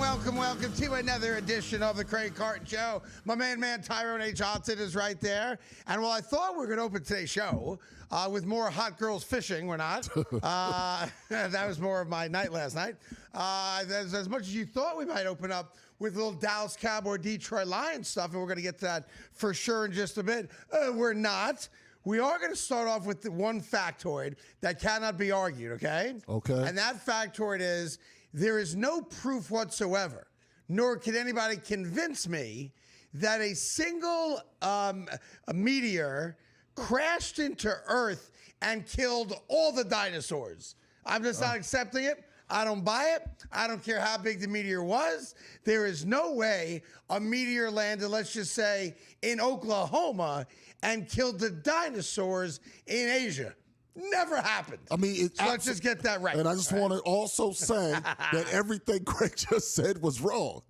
welcome to another edition of the Craig Carton Show. My man, Tyrone Johnson is right there. And while I thought we were going to open today's show with more hot girls fishing, we're not. That was more of my night last night. As much as you thought we might open up with a little Dallas Cowboy, Detroit Lions stuff, and we're going to get to that for sure in just a bit. We're not. We are going to start off with the one factoid that cannot be argued, okay? Okay. And that factoid is there is no proof whatsoever, nor can anybody convince me that a single a meteor crashed into Earth and killed all the dinosaurs. I'm just not accepting it. I don't buy it. I don't care how big the meteor was. There is no way a meteor landed, let's just say, in Oklahoma and killed the dinosaurs in Asia. Never happened. I mean, so let's just get that right. And I just want to also say that everything Craig just said was wrong.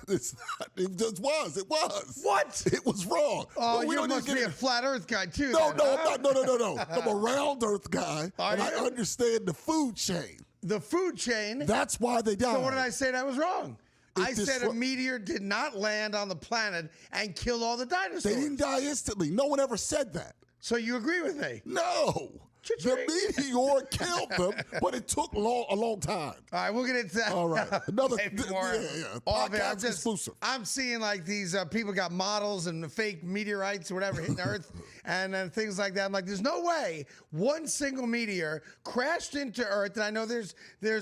It's not, it just was. It was. What? It was wrong. Oh, well, you must be a flat Earth guy too. No, then, no, huh? I'm not. No. I'm a round Earth guy, and I understand the food chain. The food chain. That's why they died. So what did I say that was wrong? I said a meteor did not land on the planet and kill all the dinosaurs. They didn't die instantly. No one ever said that. So you agree with me? No. The meteor killed them, but it took a long time. All right, we'll get into that. All right. Another podcast exclusive. I'm seeing like these people got models and fake meteorites or whatever hitting Earth and things like that. I'm like, there's no way one single meteor crashed into Earth. And I know there's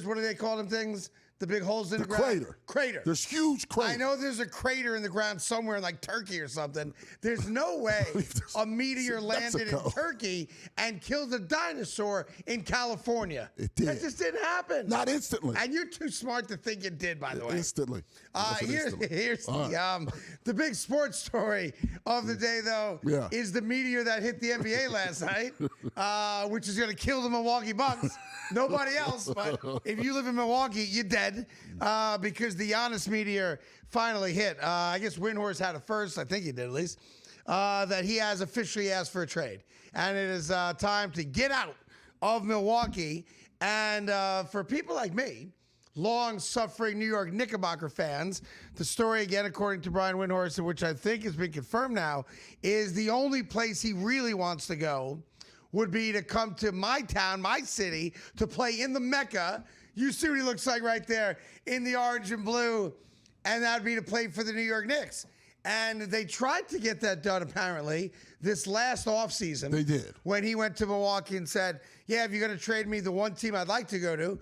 what do they call them things? The big holes in the ground? Crater. There's huge crater. I know there's a crater in the ground somewhere in like Turkey or something. There's no way a meteor landed in Turkey and killed a dinosaur in California. It did. That just didn't happen. Not instantly. And you're too smart to think it did, by the way. Instantly. Here's the big sports story of the day, though, is the meteor that hit the NBA last night, which is going to kill the Milwaukee Bucks. Nobody else, but if you live in Milwaukee, you're dead because the Giannis meteor finally hit. I guess Windhorse had it first. I think he did at least. That he has officially asked for a trade. And it is time to get out of Milwaukee. And for people like me, long-suffering New York Knickerbocker fans, the story, again, according to Brian Windhorst, which I think has been confirmed now, is the only place he really wants to go would be to come to my town, my city, to play in the Mecca. You see what he looks like right there in the orange and blue, and that would be to play for the New York Knicks. And they tried to get that done, apparently, this last offseason. They did. When he went to Milwaukee and said, yeah, if you're going to trade me, the one team I'd like to go to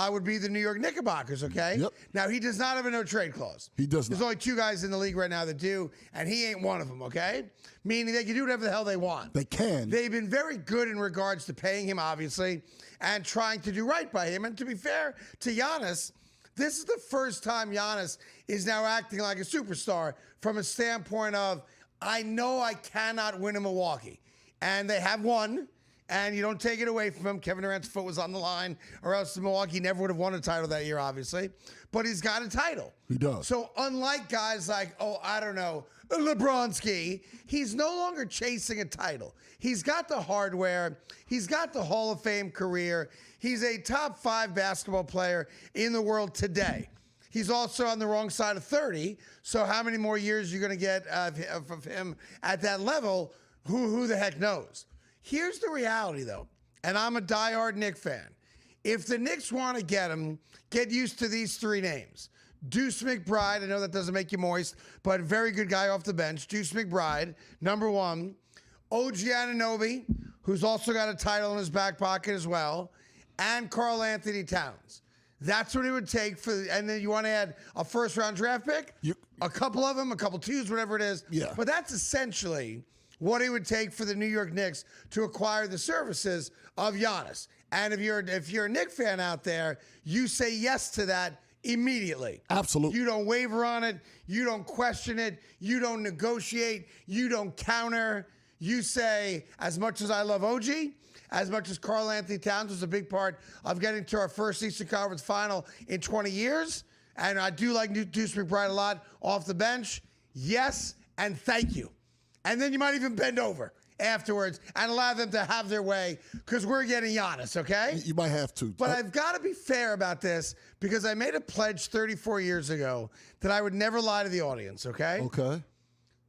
would be the New York Knickerbockers, okay? Yep. Now, he does not have a no-trade clause. He does not. There's only two guys in the league right now that do, and he ain't one of them, okay? Meaning they can do whatever the hell they want. They can. They've been very good in regards to paying him, obviously, and trying to do right by him. And to be fair to Giannis, this is the first time Giannis is now acting like a superstar from a standpoint of, I know I cannot win in Milwaukee. And they have won, and you don't take it away from him. Kevin Durant's foot was on the line, or else Milwaukee never would have won a title that year, obviously. But he's got a title. He does. So unlike guys like, I don't know, LeBronski, he's no longer chasing a title. He's got the hardware. He's got the Hall of Fame career. He's a top 5 basketball player in the world today. He's also on the wrong side of 30. So how many more years you're going to get of him at that level, who the heck knows? Here's the reality, though, and I'm a diehard Knicks fan. If the Knicks want to get him, get used to these 3 names. Deuce McBride, I know that doesn't make you moist, but very good guy off the bench. Deuce McBride, number 1. OG Anunoby, who's also got a title in his back pocket as well, and Karl Anthony Towns. That's what it would take for, and then you want to add a first-round draft pick, a couple of them, a couple twos, whatever it is. Yeah. But that's essentially what it would take for the New York Knicks to acquire the services of Giannis. And if you're a Knicks fan out there, you say yes to that immediately. Absolutely. You don't waver on it. You don't question it. You don't negotiate. You don't counter. You say, as much as I love OG, as much as Karl Anthony Towns was a big part of getting to our first Eastern Conference final in 20 years, and I do like Deuce McBride a lot off the bench, yes, and thank you. And then you might even bend over afterwards and allow them to have their way because we're getting Giannis, okay? You might have to. But I've got to be fair about this because I made a pledge 34 years ago that I would never lie to the audience, okay? Okay.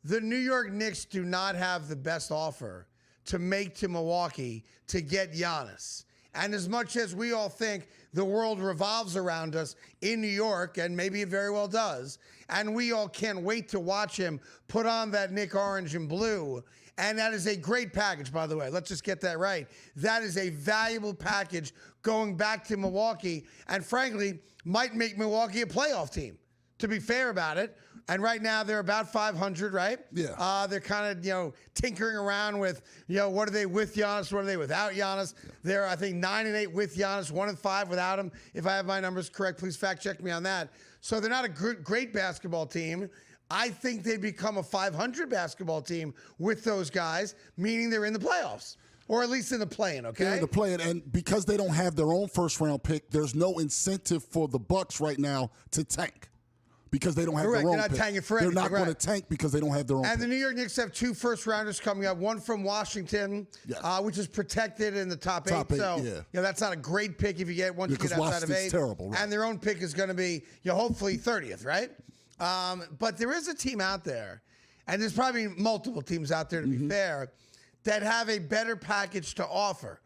The New York Knicks do not have the best offer to make to Milwaukee to get Giannis. And as much as we all think the world revolves around us in New York, and maybe it very well does, and we all can't wait to watch him put on that Knick orange and blue, and that is a great package, by the way. Let's just get that right. That is a valuable package going back to Milwaukee, and frankly, might make Milwaukee a playoff team, to be fair about it. And right now they're about 500, right? Yeah. They're kind of, tinkering around with, what are they with Giannis? What are they without Giannis? They're, I think, 9-8 with Giannis, 1-5 without him. If I have my numbers correct, please fact check me on that. So they're not a great basketball team. I think they become a 500 basketball team with those guys, meaning they're in the playoffs. Or at least in the play-in, okay? They're in the play-in, and because they don't have their own first-round pick, there's no incentive for the Bucks right now to tank. Because they don't have Correct. their own They're not pick. tanking for They're anything, not going to right. tank because they don't have their own And pick. the New York Knicks have 2 first-rounders coming up, one from Washington, Yes. which is protected in the top 8. Top 8, so, yeah. that's not a great pick if you get once you Because get outside of Washington's 8. terrible, right. And their own pick is going to be, hopefully 30th, right? But there is a team out there, and there's probably multiple teams out there, to be fair, that have a better package to offer.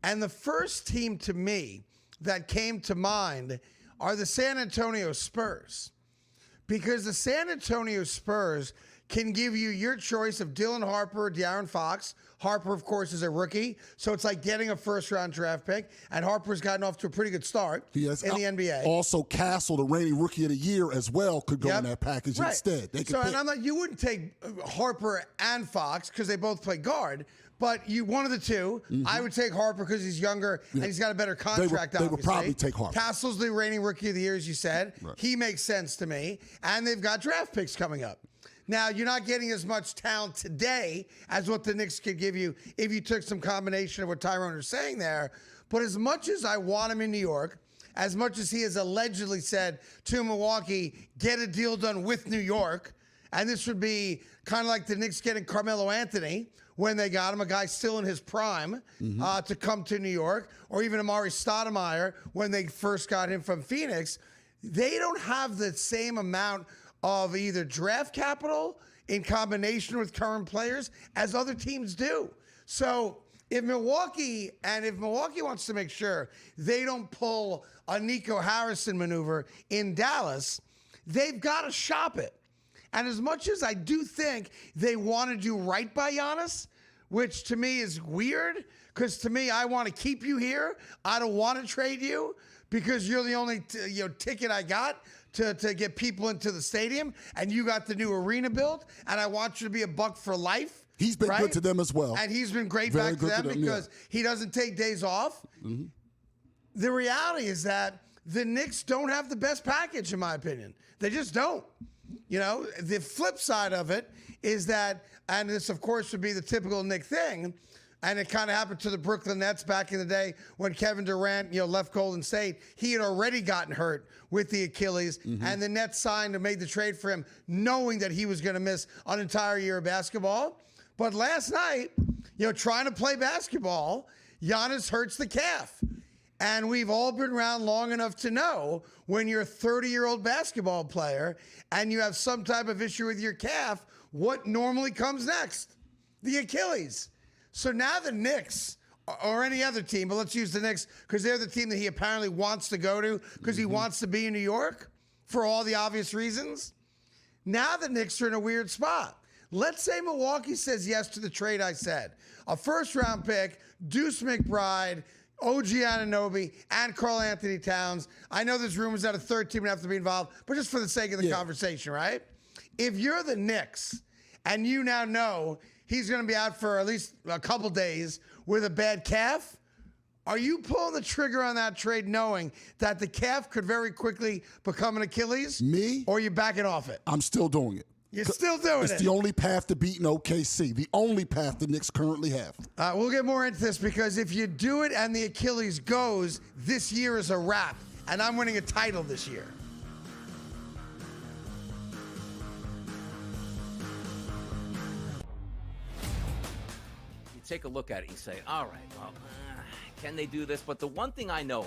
And the first team to me that came to mind are the San Antonio Spurs. Because the San Antonio Spurs can give you your choice of Dylan Harper or De'Aaron Fox. Harper, of course, is a rookie, so it's like getting a first-round draft pick, and Harper's gotten off to a pretty good start in the NBA. Also, Castle, the reigning Rookie of the Year as well, could go in that package instead. They could and I'm like, you wouldn't take Harper and Fox because they both play guard, but one of the two. I would take Harper because he's younger and he's got a better contract, They would probably take Harper. Castle's the reigning Rookie of the Year, as you said. Right. He makes sense to me, and they've got draft picks coming up. Now, you're not getting as much talent today as what the Knicks could give you if you took some combination of what Tyrone is saying there. But as much as I want him in New York, as much as he has allegedly said to Milwaukee, get a deal done with New York, and this would be kind of like the Knicks getting Carmelo Anthony when they got him, a guy still in his prime, to come to New York, or even Amari Stoudemire when they first got him from Phoenix. They don't have the same amount of either draft capital in combination with current players as other teams do. So if Milwaukee wants to make sure they don't pull a Nico Harrison maneuver in Dallas, they've got to shop it. And as much as I do think they want to do right by Giannis, which to me is weird, because to me, I want to keep you here. I don't want to trade you because you're the only ticket I got to get people into the stadium, and you got the new arena built, and I want you to be a Buck for life. He's been good to them as well. And he's been great Very back to good them because he doesn't take days off. The reality is that the Knicks don't have the best package, in my opinion. They just don't. The flip side of it is that, and this, of course, would be the typical Knick thing, and it kind of happened to the Brooklyn Nets back in the day when Kevin Durant, left Golden State. He had already gotten hurt with the Achilles, and the Nets signed and made the trade for him, knowing that he was going to miss an entire year of basketball. But last night, trying to play basketball, Giannis hurts the calf. And we've all been around long enough to know when you're a 30-year-old basketball player and you have some type of issue with your calf, what normally comes next? The Achilles. So now the Knicks, or any other team, but let's use the Knicks because they're the team that he apparently wants to go to because he wants to be in New York for all the obvious reasons. Now the Knicks are in a weird spot. Let's say Milwaukee says yes to the trade I said. A first-round pick, Deuce McBride, OG Anunoby, and Karl Anthony Towns. I know there's rumors that a third team would have to be involved, but just for the sake of the conversation, right? If you're the Knicks and you now know he's going to be out for at least a couple days with a bad calf, are you pulling the trigger on that trade knowing that the calf could very quickly become an Achilles? Me? Or are you backing off it? I'm still doing it. You're still doing it. It's the only path to beating OKC, the only path the Knicks currently have. We'll get more into this because if you do it and the Achilles goes, this year is a wrap, and I'm winning a title this year. take a look at it and you say, all right, well, can they do this? But the one thing I know,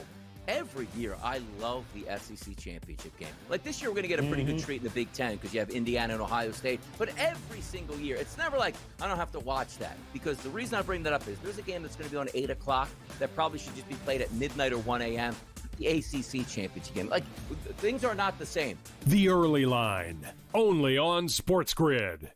every year I love the SEC championship game. Like this year, we're going to get a pretty good treat in the Big Ten because you have Indiana and Ohio State. But every single year, it's never like I don't have to watch that. Because the reason I bring that up is there's a game that's going to be on 8 o'clock that probably should just be played at midnight or 1 a.m. The ACC championship game. Like, things are not the same. The Early Line, only on SportsGrid.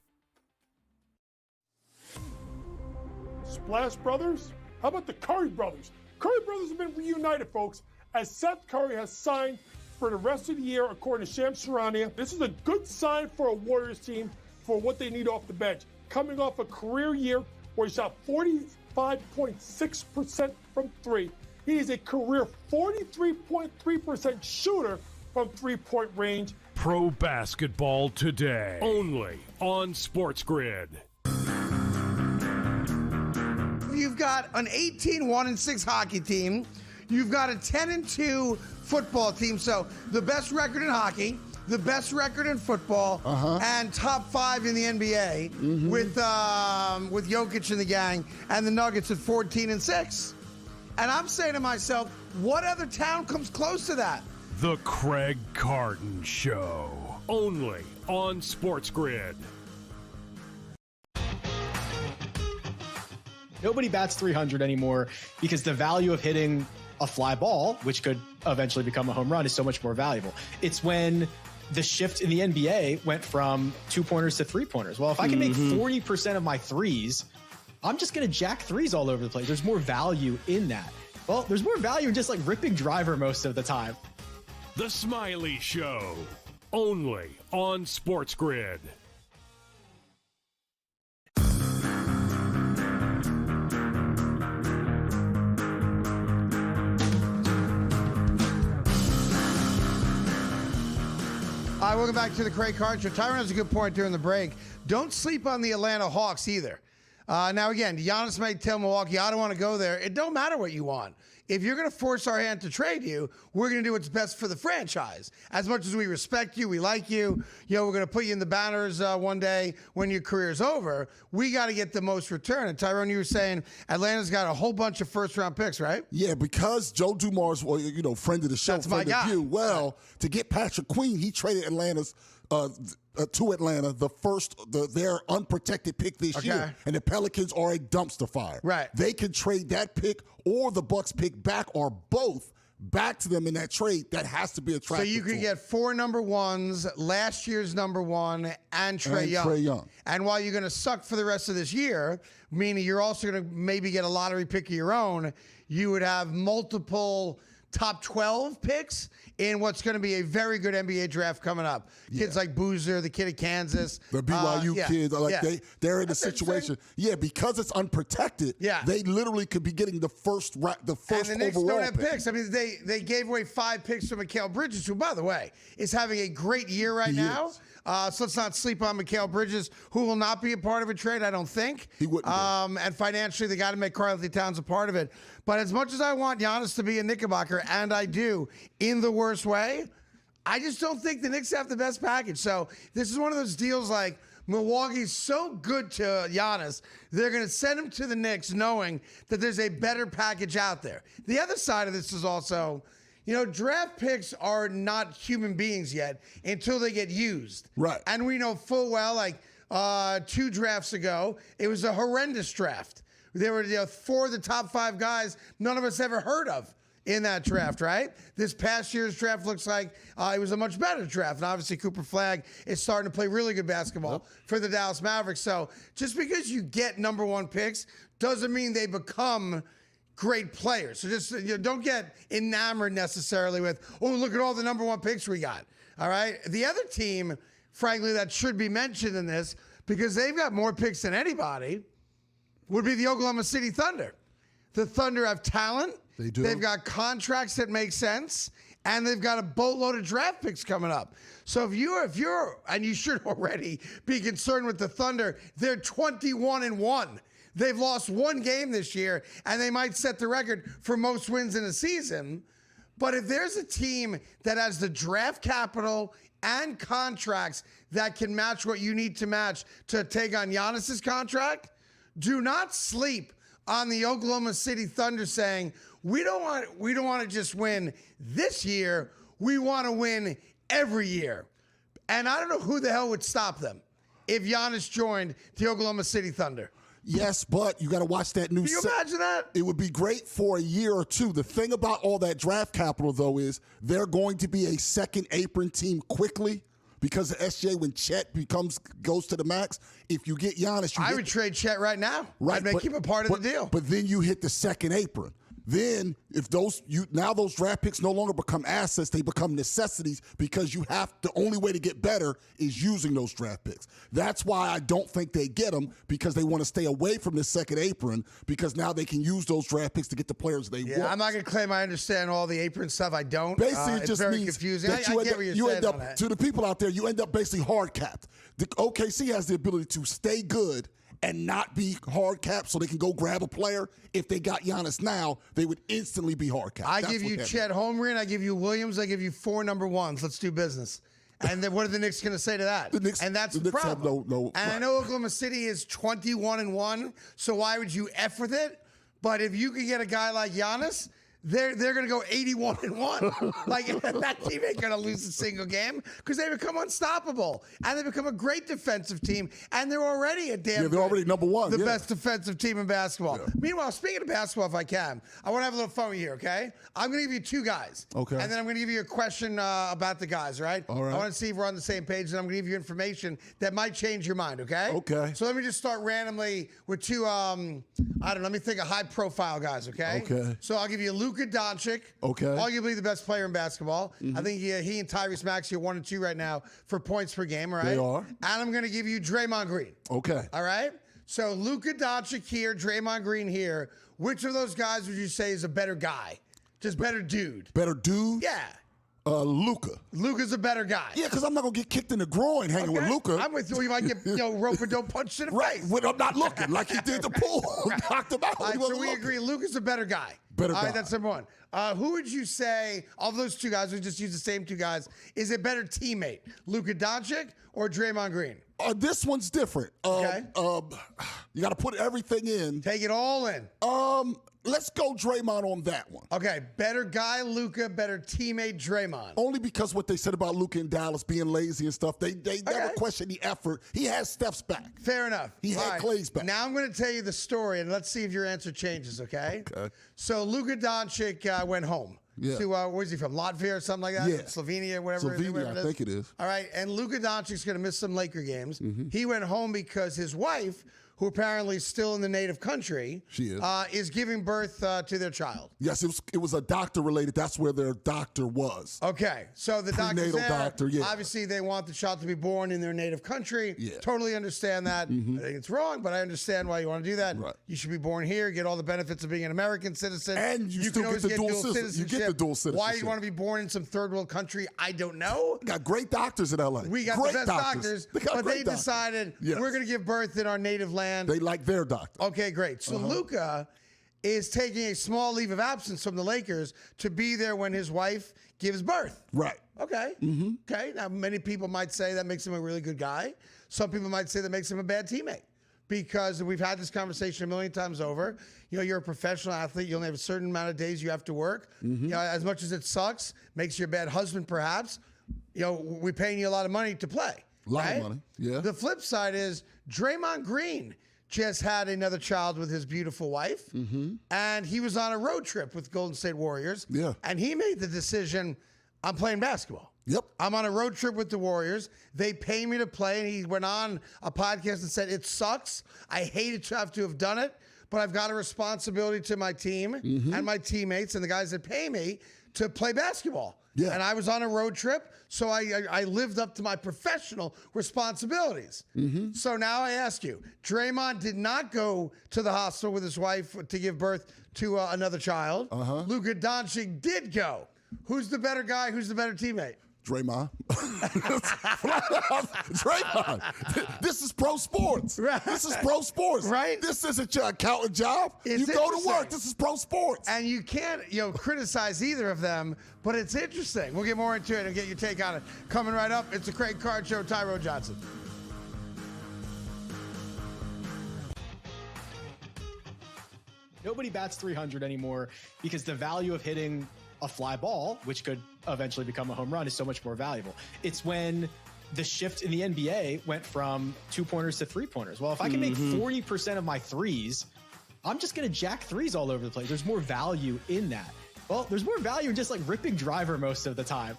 Splash Brothers? How about the Curry Brothers? Curry Brothers have been reunited, folks, as Seth Curry has signed for the rest of the year, according to Shams Charania. This is a good sign for a Warriors team for what they need off the bench. Coming off a career year where he shot 45.6% from three. He is a career 43.3% shooter from three-point range. Pro basketball today, only on SportsGrid. You've got an 18-1-6 hockey team. You've got a 10-2 football team. So the best record in hockey, the best record in football, and top 5 in the NBA with Jokic and the gang, and the Nuggets at 14-6. And I'm saying to myself, what other town comes close to that? The Craig Carton Show, only on SportsGrid. Nobody bats 300 anymore because the value of hitting a fly ball, which could eventually become a home run, is so much more valuable. It's when the shift in the NBA went from 2-pointers to 3-pointers. Well, if I can make 40% of my threes, I'm just going to jack threes all over the place. There's more value in that. Well, there's more value in just like ripping driver most of the time. The Smiley Show, only on SportsGrid. All right, welcome back to the Craig Carton Show. Tyrone has a good point during the break. Don't sleep on the Atlanta Hawks either. Now, again, Giannis might tell Milwaukee, I don't want to go there. It don't matter what you want. If you're going to force our hand to trade you, we're going to do what's best for the franchise. As much as we respect you, we like you, we're going to put you in the banners one day when your career's over. We got to get the most return. And Tyrone, you were saying Atlanta's got a whole bunch of first-round picks, right? Yeah, because Joe Dumars, friend of the show, That's my guy. You. Well, to get Patrick Queen, he traded to Atlanta their unprotected pick this year, and the Pelicans are a dumpster fire. Right, they can trade that pick or the Bucks pick back or both back to them in that trade. That has to be attractive. So you could get 4 number ones, last year's number 1, and Trae Young. And while you're going to suck for the rest of this year, meaning you're also going to maybe get a lottery pick of your own, you would have multiple top 12 picks in what's going to be a very good NBA draft coming up. Kids like Boozer, the kid at Kansas. The BYU kids, they're in a situation. Yeah, because it's unprotected, they literally could be getting the first overall and the Knicks don't have pick. picks. I mean, they gave away 5 picks for Mikal Bridges, who, by the way, is having a great year right now. So let's not sleep on Mikal Bridges, who will not be a part of a trade, I don't think. He wouldn't. And financially, they got to make Karl-Anthony Towns a part of it. But as much as I want Giannis to be a Knickerbocker, and I do, in the worst way, I just don't think the Knicks have the best package. So this is one of those deals like Milwaukee's so good to Giannis, they're going to send him to the Knicks knowing that there's a better package out there. The other side of this is also, draft picks are not human beings yet until they get used. Right. And we know full well, 2 drafts ago, it was a horrendous draft. There were 4 of the top 5 guys none of us ever heard of in that draft, right? This past year's draft looks like it was a much better draft. And obviously, Cooper Flagg is starting to play really good basketball for the Dallas Mavericks. So just because you get number 1 picks doesn't mean they become great players. So just don't get enamored necessarily with, look at all the number 1 picks we got. All right? The other team, frankly, that should be mentioned in this, because they've got more picks than anybody, would be the Oklahoma City Thunder. The Thunder have talent. They do. They've got contracts that make sense, and they've got a boatload of draft picks coming up. So if you're, and you should already be concerned with the Thunder, they're 21-1. They've lost 1 game this year, and they might set the record for most wins in a season. But if there's a team that has the draft capital and contracts that can match what you need to match to take on Giannis's contract, Do not sleep on the Oklahoma City Thunder saying, we don't want to just win this year. We want to win every year. And I don't know who the hell would stop them if Giannis joined the Oklahoma City Thunder. Yes, but you got to watch that new. Can you imagine that? It would be great for a year or two. The thing about all that draft capital, though, is they're going to be a second apron team quickly because of SJ when Chet goes to the max. If you get Giannis, I would trade Chet right now. Right, I'd make him a part of the deal. But then you hit the second apron. Then if those draft picks no longer become assets, they become necessities because the only way to get better is using those draft picks. That's why I don't think they get them, because they want to stay away from the second apron, because now they can use those draft picks to get the players they want. I'm not going to claim I understand all the apron stuff. I don't. Basically, it it's just very means confusing. that I get what you're saying on that. To the people out there, you end up basically hard capped. The OKC has the ability to stay good and not be hard capped, so they can go grab a player. If they got Giannis now, they would instantly be hard capped. I give you Chet Holmgren, I give you Williams, I give you 4 number ones. Let's do business. And then what are the Knicks going to say to that? And that's the Knicks problem. have no. And I know Oklahoma City is 21-1, so why would you F with it? But if you can get a guy like Giannis, they're going to go 81-1. Like, that team ain't going to lose a single game because they become unstoppable. And they become a great defensive team. And they're already they're already number one. The best defensive team in basketball. Yeah. Meanwhile, speaking of basketball, if I can, I want to have a little fun with you, okay? I'm going to give you 2 guys. Okay. And then I'm going to give you a question about the guys, right? All right. I want to see if we're on the same page, and I'm going to give you information that might change your mind, okay? Okay. So let me just start randomly with 2, let me think of high-profile guys, okay? Okay. So I'll give you Luka Doncic. Okay. Arguably the best player in basketball. Mm-hmm. I think he and Tyrese Maxey are 1 and 2 right now for points per game, all right? They are. And I'm going to give you Draymond Green. Okay. All right? So Luka Doncic here, Draymond Green here. Which of those guys would you say is a better guy? Just better dude? Better dude? Yeah. Luka. Luka's a better guy. Yeah, because I'm not going to get kicked in the groin hanging with Luka. I'm with you. You might get rope and don't punch in the face. When I'm not looking like he did the pool. Knocked him out. All right, so we agree Luka's a better guy. Better guy. All right, that's number 1. Who would you say, of those 2 guys, we just use the same 2 guys, is a better teammate? Luka Doncic or Draymond Green? This one's different. Okay. You got to put everything in. Take it all in. Let's go Draymond on that one. Okay, better guy, Luka, better teammate, Draymond. Only because what they said about Luka in Dallas being lazy and stuff, they never questioned the effort. He has Steph's back. Fair enough. He had Clay's back. Now I'm going to tell you the story, and let's see if your answer changes, okay? Okay. So Luka Doncic went home. Yeah. To, where's he from? Latvia or something like that? Yeah. Slovenia, whatever. Slovenia, I think it is. All right, and Luka Doncic's going to miss some Laker games. Mm-hmm. He went home because his wife, who apparently is still in the native country, she is giving birth to their child. Yes, it was a doctor related. That's where their doctor was. Okay, so the doctor's there. Doctor, yeah. Obviously, they want the child to be born in their native country. Yeah. Totally understand that. Mm-hmm. I think it's wrong, but I understand why you want to do that. Right. You should be born here, get all the benefits of being an American citizen. And you still can get the dual citizenship. You get the dual citizenship. Why you want to be born in some third world country, I don't know. We got great doctors in L.A. We got great the best doctors, but they decided we're going to give birth in our native land. They like their doctor. Okay, great. So Luka is taking a small leave of absence from the Lakers to be there when his wife gives birth. Right. Okay. Mm-hmm. Okay. Now, many people might say that makes him a really good guy. Some people might say that makes him a bad teammate, because we've had this conversation a million times over. You're a professional athlete. You only have a certain amount of days you have to work. Mm-hmm. As much as it sucks, makes you a bad husband, perhaps. We're paying you a lot of money to play. A lot of money. Yeah. The flip side is Draymond Green just had another child with his beautiful wife, and he was on a road trip with Golden State Warriors. Yeah. And he made the decision, I'm playing basketball. Yep. I'm on a road trip with the Warriors. They pay me to play, and he went on a podcast and said, it sucks. I hated to have done it, but I've got a responsibility to my team and my teammates and the guys that pay me to play basketball. Yeah. And I was on a road trip, so I lived up to my professional responsibilities. Mm-hmm. So now I ask you, Draymond did not go to the hospital with his wife to give birth to another child. Luka Doncic did go. Who's the better guy? Who's the better teammate? Draymond. Draymond. This is pro sports. Right. This is pro sports. Right. This isn't your accountant job. It's you go to work. This is pro sports. And you can't, criticize either of them, but it's interesting. We'll get more into it and get your take on it. Coming right up, it's the Craig Card Show, Tyrone Johnson. Nobody bats 300 anymore because the value of hitting a fly ball, which could eventually become a home run, is so much more valuable. It's when the shift in the NBA went from 2-pointers to 3-pointers. Well, if I can make 40% of my threes, I'm just going to jack threes all over the place. There's more value in that. Well, there's more value in just like ripping driver most of the time.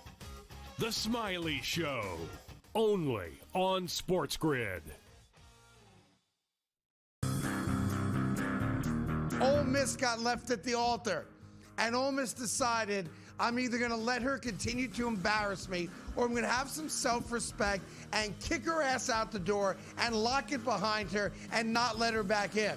The Smiley Show, only on SportsGrid. Ole Miss got left at the altar, and Ole Miss decided, I'm either going to let her continue to embarrass me, or I'm going to have some self-respect and kick her ass out the door and lock it behind her and not let her back in.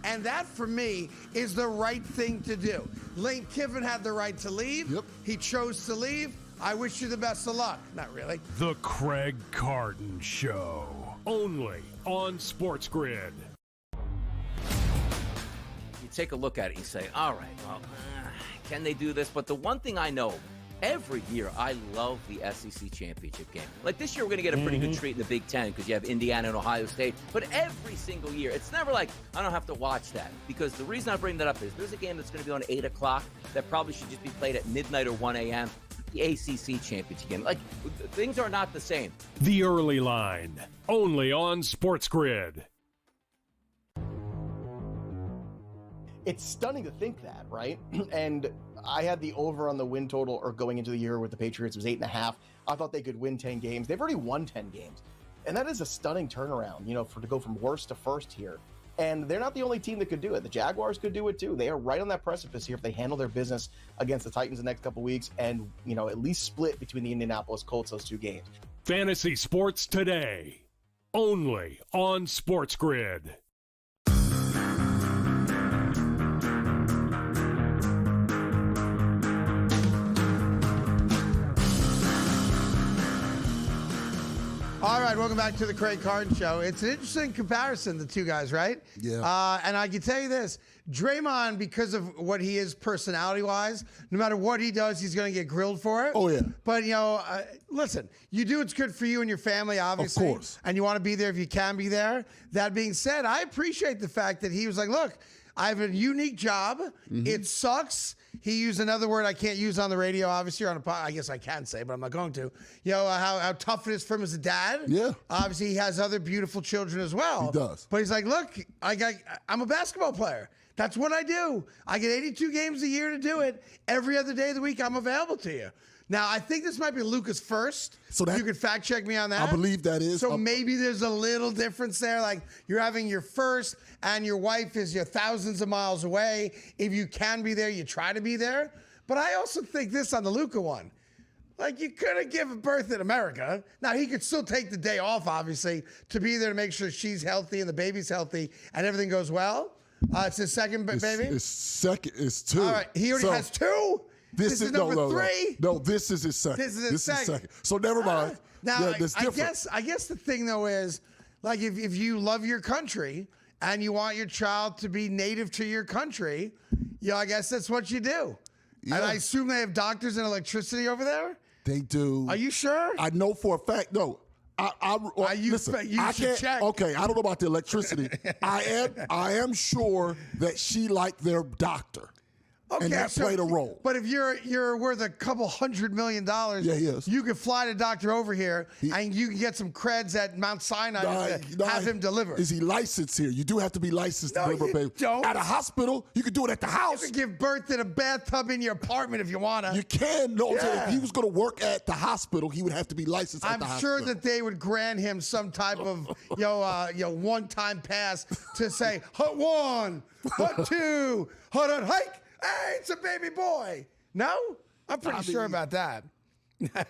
And that, for me, is the right thing to do. Lane Kiffin had the right to leave. Yep. He chose to leave. I wish you the best of luck. Not really. The Craig Carton Show, only on SportsGrid. You take a look at it, you say, all right, well, can they do this? But the one thing I know, every year I love the SEC championship game. Like this year, we're going to get a pretty good treat in the Big Ten because you have Indiana and Ohio State. But every single year, it's never like I don't have to watch that, because the reason I bring that up is there's a game that's going to be on 8 o'clock that probably should just be played at midnight or 1 a.m. The ACC championship game. Like, things are not the same. The Early Line, only on SportsGrid. It's stunning to think that, right? And I had the over on the win total, or going into the year with the Patriots, was 8.5. I thought they could win 10 games. They've already won 10 games. And that is a stunning turnaround, to go from worst to first here. And they're not the only team that could do it. The Jaguars could do it too. They are right on that precipice here if they handle their business against the Titans the next couple weeks and, at least split between the Indianapolis Colts those two games. Fantasy Sports Today, only on SportsGrid. All right, welcome back to the Craig Carton Show. It's an interesting comparison, the two guys, right? Yeah. And I can tell you this, Draymond, because of what he is personality-wise, no matter what he does, he's going to get grilled for it. Oh, yeah. But, listen, you do what's good for you and your family, obviously. Of course. And you want to be there if you can be there. That being said, I appreciate the fact that he was like, look, I have a unique job. It sucks. He used another word I can't use on the radio, obviously, or on a podcast. I guess I can say, but I'm not going to. How tough it is for him as a dad. Yeah. Obviously, he has other beautiful children as well. He does. But he's like, look, I'm a basketball player. That's what I do. I get 82 games a year to do it. Every other day of the week, I'm available to you. Now, I think this might be Luca's first. So you could fact check me on that. I believe that is. So maybe there's a little difference there. Like you're having your first and your wife is your thousands of miles away. If you can be there, you try to be there. But I also think this on the Luca one. Like you could have given birth in America. Now he could still take the day off, obviously, to be there to make sure she's healthy and the baby's healthy and everything goes well. It's his second baby? It's second. It's two. All right. He already has two? This is number three? No, this is his second. This is his second. So never mind. Now, that's different. I guess the thing, though, is, like, if you love your country and you want your child to be native to your country, I guess that's what you do. Yeah. And I assume they have doctors and electricity over there? They do. Are you sure? I know for a fact. No. Listen, I can't check. Okay, I don't know about the electricity. I am sure that she liked their doctor. Okay, and that played a role. But if you're worth a couple $100 million, yeah, he is. You could fly the doctor over here and you can get some creds at Mount Sinai to have him deliver. Is he licensed here? You do have to be licensed to deliver, baby. Don't. At a hospital, you can do it at the house. You can give birth in a bathtub in your apartment if you want to. You can. No, if he was going to work at the hospital, he would have to be licensed at the hospital. I'm sure that they would grant him some type of one-time pass to say, hut one, hut two, hut hike. Hey, it's a baby boy. No? I'm pretty sure about that.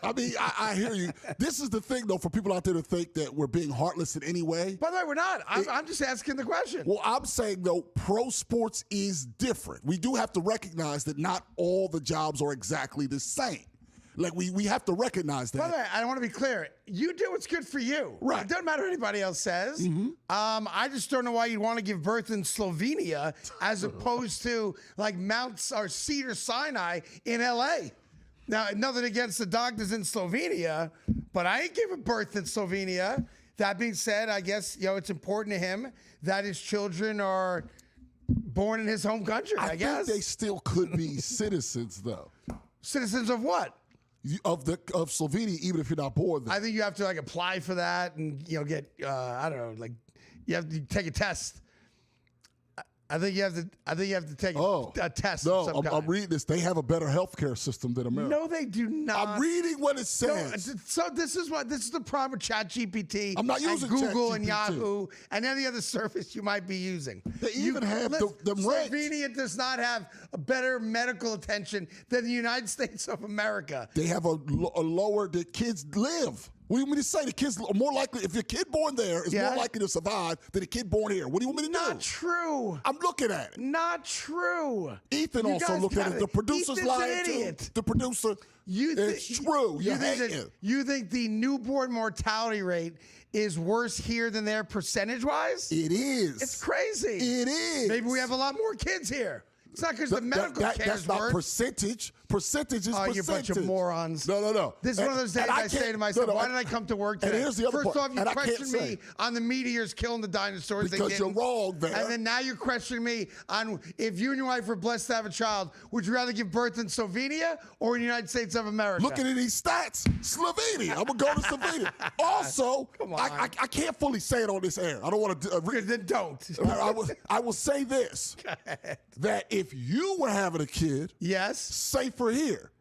I hear you. This is the thing, though, for people out there to think that we're being heartless in any way. By the way, we're not. I'm just asking the question. Well, I'm saying, though, pro sports is different. We do have to recognize that not all the jobs are exactly the same. Like, we have to recognize that. By the way, I want to be clear. You do what's good for you. Right. It doesn't matter what anybody else says. I just don't know why you'd want to give birth in Slovenia as opposed to, like, Cedar Sinai in L.A. Now, nothing against the doctors in Slovenia, but I ain't giving birth in Slovenia. That being said, I guess, it's important to him that his children are born in his home country, I guess. Think they still could be citizens, though. Citizens of what? Of Slovenia, even if you're not born there. I think you have to like apply for that and get I don't know, like you have to take a test. I think you have to take a test. No, I'm reading this. They have a better healthcare system than America. No, they do not. I'm reading what it says. No, so this is the problem with ChatGPT. I'm not using Google ChatGPT. And Yahoo and any other service you might be using. They even have them ranked. Slovenia does not have a better medical attention than the United States of America. They have a lower. The kids live. What do you want me to say? The kids are more likely, if your kid born there is more likely to survive than a kid born here. What do you want me to do? Not true. I'm looking at it. Not true. Ethan also looked at it. The producer's lying too. The producer. It's true. You think the newborn mortality rate is worse here than there percentage-wise? It is. It's crazy. It is. Maybe we have a lot more kids here. It's not because the medical care is That's not percentage. Percentage is percentage. You're a bunch of morons. No. This is one of those days I say to myself, why did I come to work today? And here's the other First part. off, you question me on the meteors killing the dinosaurs. Because you're wrong, man. And then now you're questioning me on if you and your wife were blessed to have a child, would you rather give birth in Slovenia or in the United States of America? Looking at these stats, Slovenia. I'm going to go to Slovenia. Also, I can't fully say it on this air. I don't want to. Then don't. I will say this, that if you were having a kid, safer here.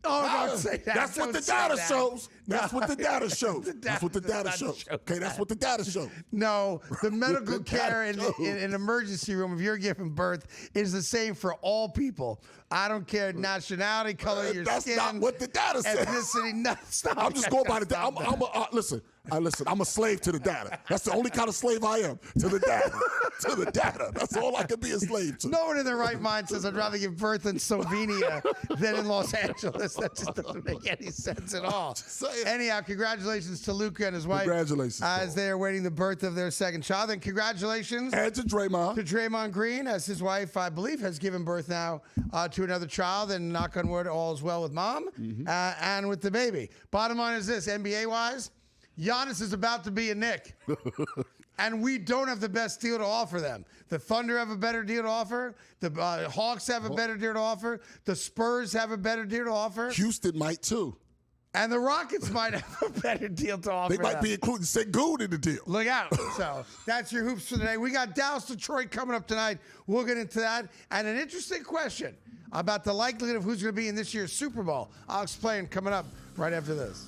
Oh, don't say that. That's what the data shows. That's what the data shows. That's what the data shows. Okay, that's what the data shows. No, the medical care in an emergency room, if you're giving birth, is the same for all people. I don't care nationality, color of your skin. That's not what the data says. Ethnicity. No, stop. I'm just going by the data. Listen. I'm a slave to the data. That's the only kind of slave I am, to the data. To the data. That's all I can be a slave to. No one in their right mind says I'd rather give birth in Slovenia than in Los Angeles. That just doesn't make any sense at all. Anyhow, congratulations to Luka and his wife. Congratulations. As they are awaiting the birth of their second child. And congratulations. And to Draymond. To Draymond Green, as his wife, I believe, has given birth now to another child. And knock on wood, all is well with mom and with the baby. Bottom line is this, NBA-wise, Giannis is about to be a Knick. And we don't have the best deal to offer them. The Thunder have a better deal to offer. The Hawks have a better deal to offer. The Spurs have a better deal to offer. Houston might too. And the Rockets might have a better deal to offer. They might be including Sengun in the deal. Look out. So that's your hoops for today. We got Dallas, Detroit coming up tonight. We'll get into that. And an interesting question about the likelihood of who's going to be in this year's Super Bowl. I'll explain coming up right after this.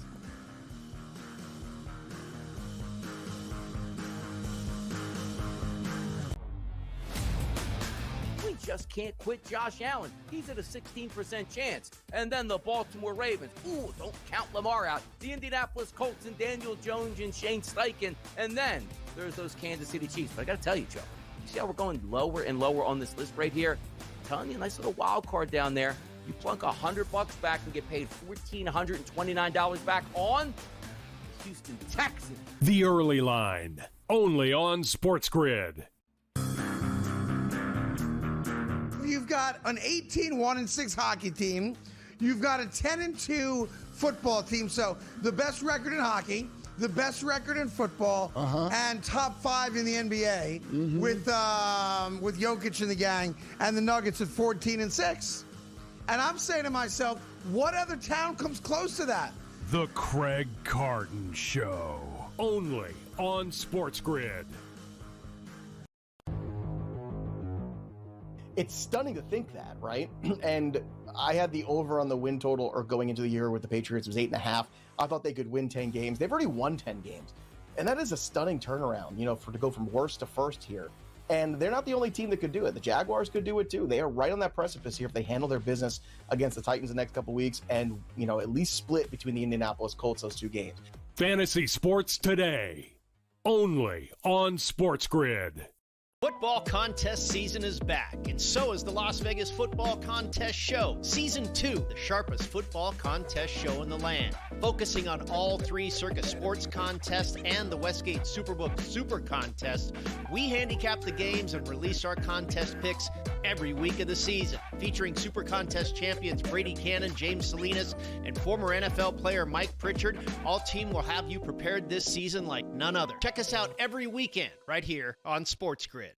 Just can't quit Josh Allen. He's at a 16% chance. And then the Baltimore Ravens. Ooh, don't count Lamar out. The Indianapolis Colts and Daniel Jones and Shane Steichen. And then there's those Kansas City Chiefs. But I got to tell you, Joe, you see how we're going lower and lower on this list right here? I'm telling you, a nice little wild card down there. You plunk $100 back and get paid $1,429 back on Houston Texans. The Early Line, only on SportsGrid. You've got an 18-1-6 hockey team. You've got a 10-2 football team. So the best record in hockey, the best record in football, and top 5 in the NBA with Jokic and the gang, and the Nuggets at 14-6. And I'm saying to myself, what other town comes close to that? The Craig Carton Show, only on SportsGrid. It's stunning to think that, right? And I had the over on the win total or going into the year with the Patriots was 8.5. I thought they could win 10 games. They've already won 10 games. And that is a stunning turnaround, to go from worst to first here. And they're not the only team that could do it. The Jaguars could do it too. They are right on that precipice here if they handle their business against the Titans the next couple weeks and, at least split between the Indianapolis Colts those 2 games. Fantasy Sports Today, only on SportsGrid. Football contest season is back, and so is the Las Vegas Football Contest Show, Season 2, the sharpest football contest show in the land. Focusing on all 3 Circus Sports contests and the Westgate Superbook Super Contest, we handicap the games and release our contest picks every week of the season. Featuring Super Contest champions Brady Cannon, James Salinas, and former NFL player Mike Pritchard, all team will have you prepared this season like none other. Check us out every weekend right here on SportsGrid.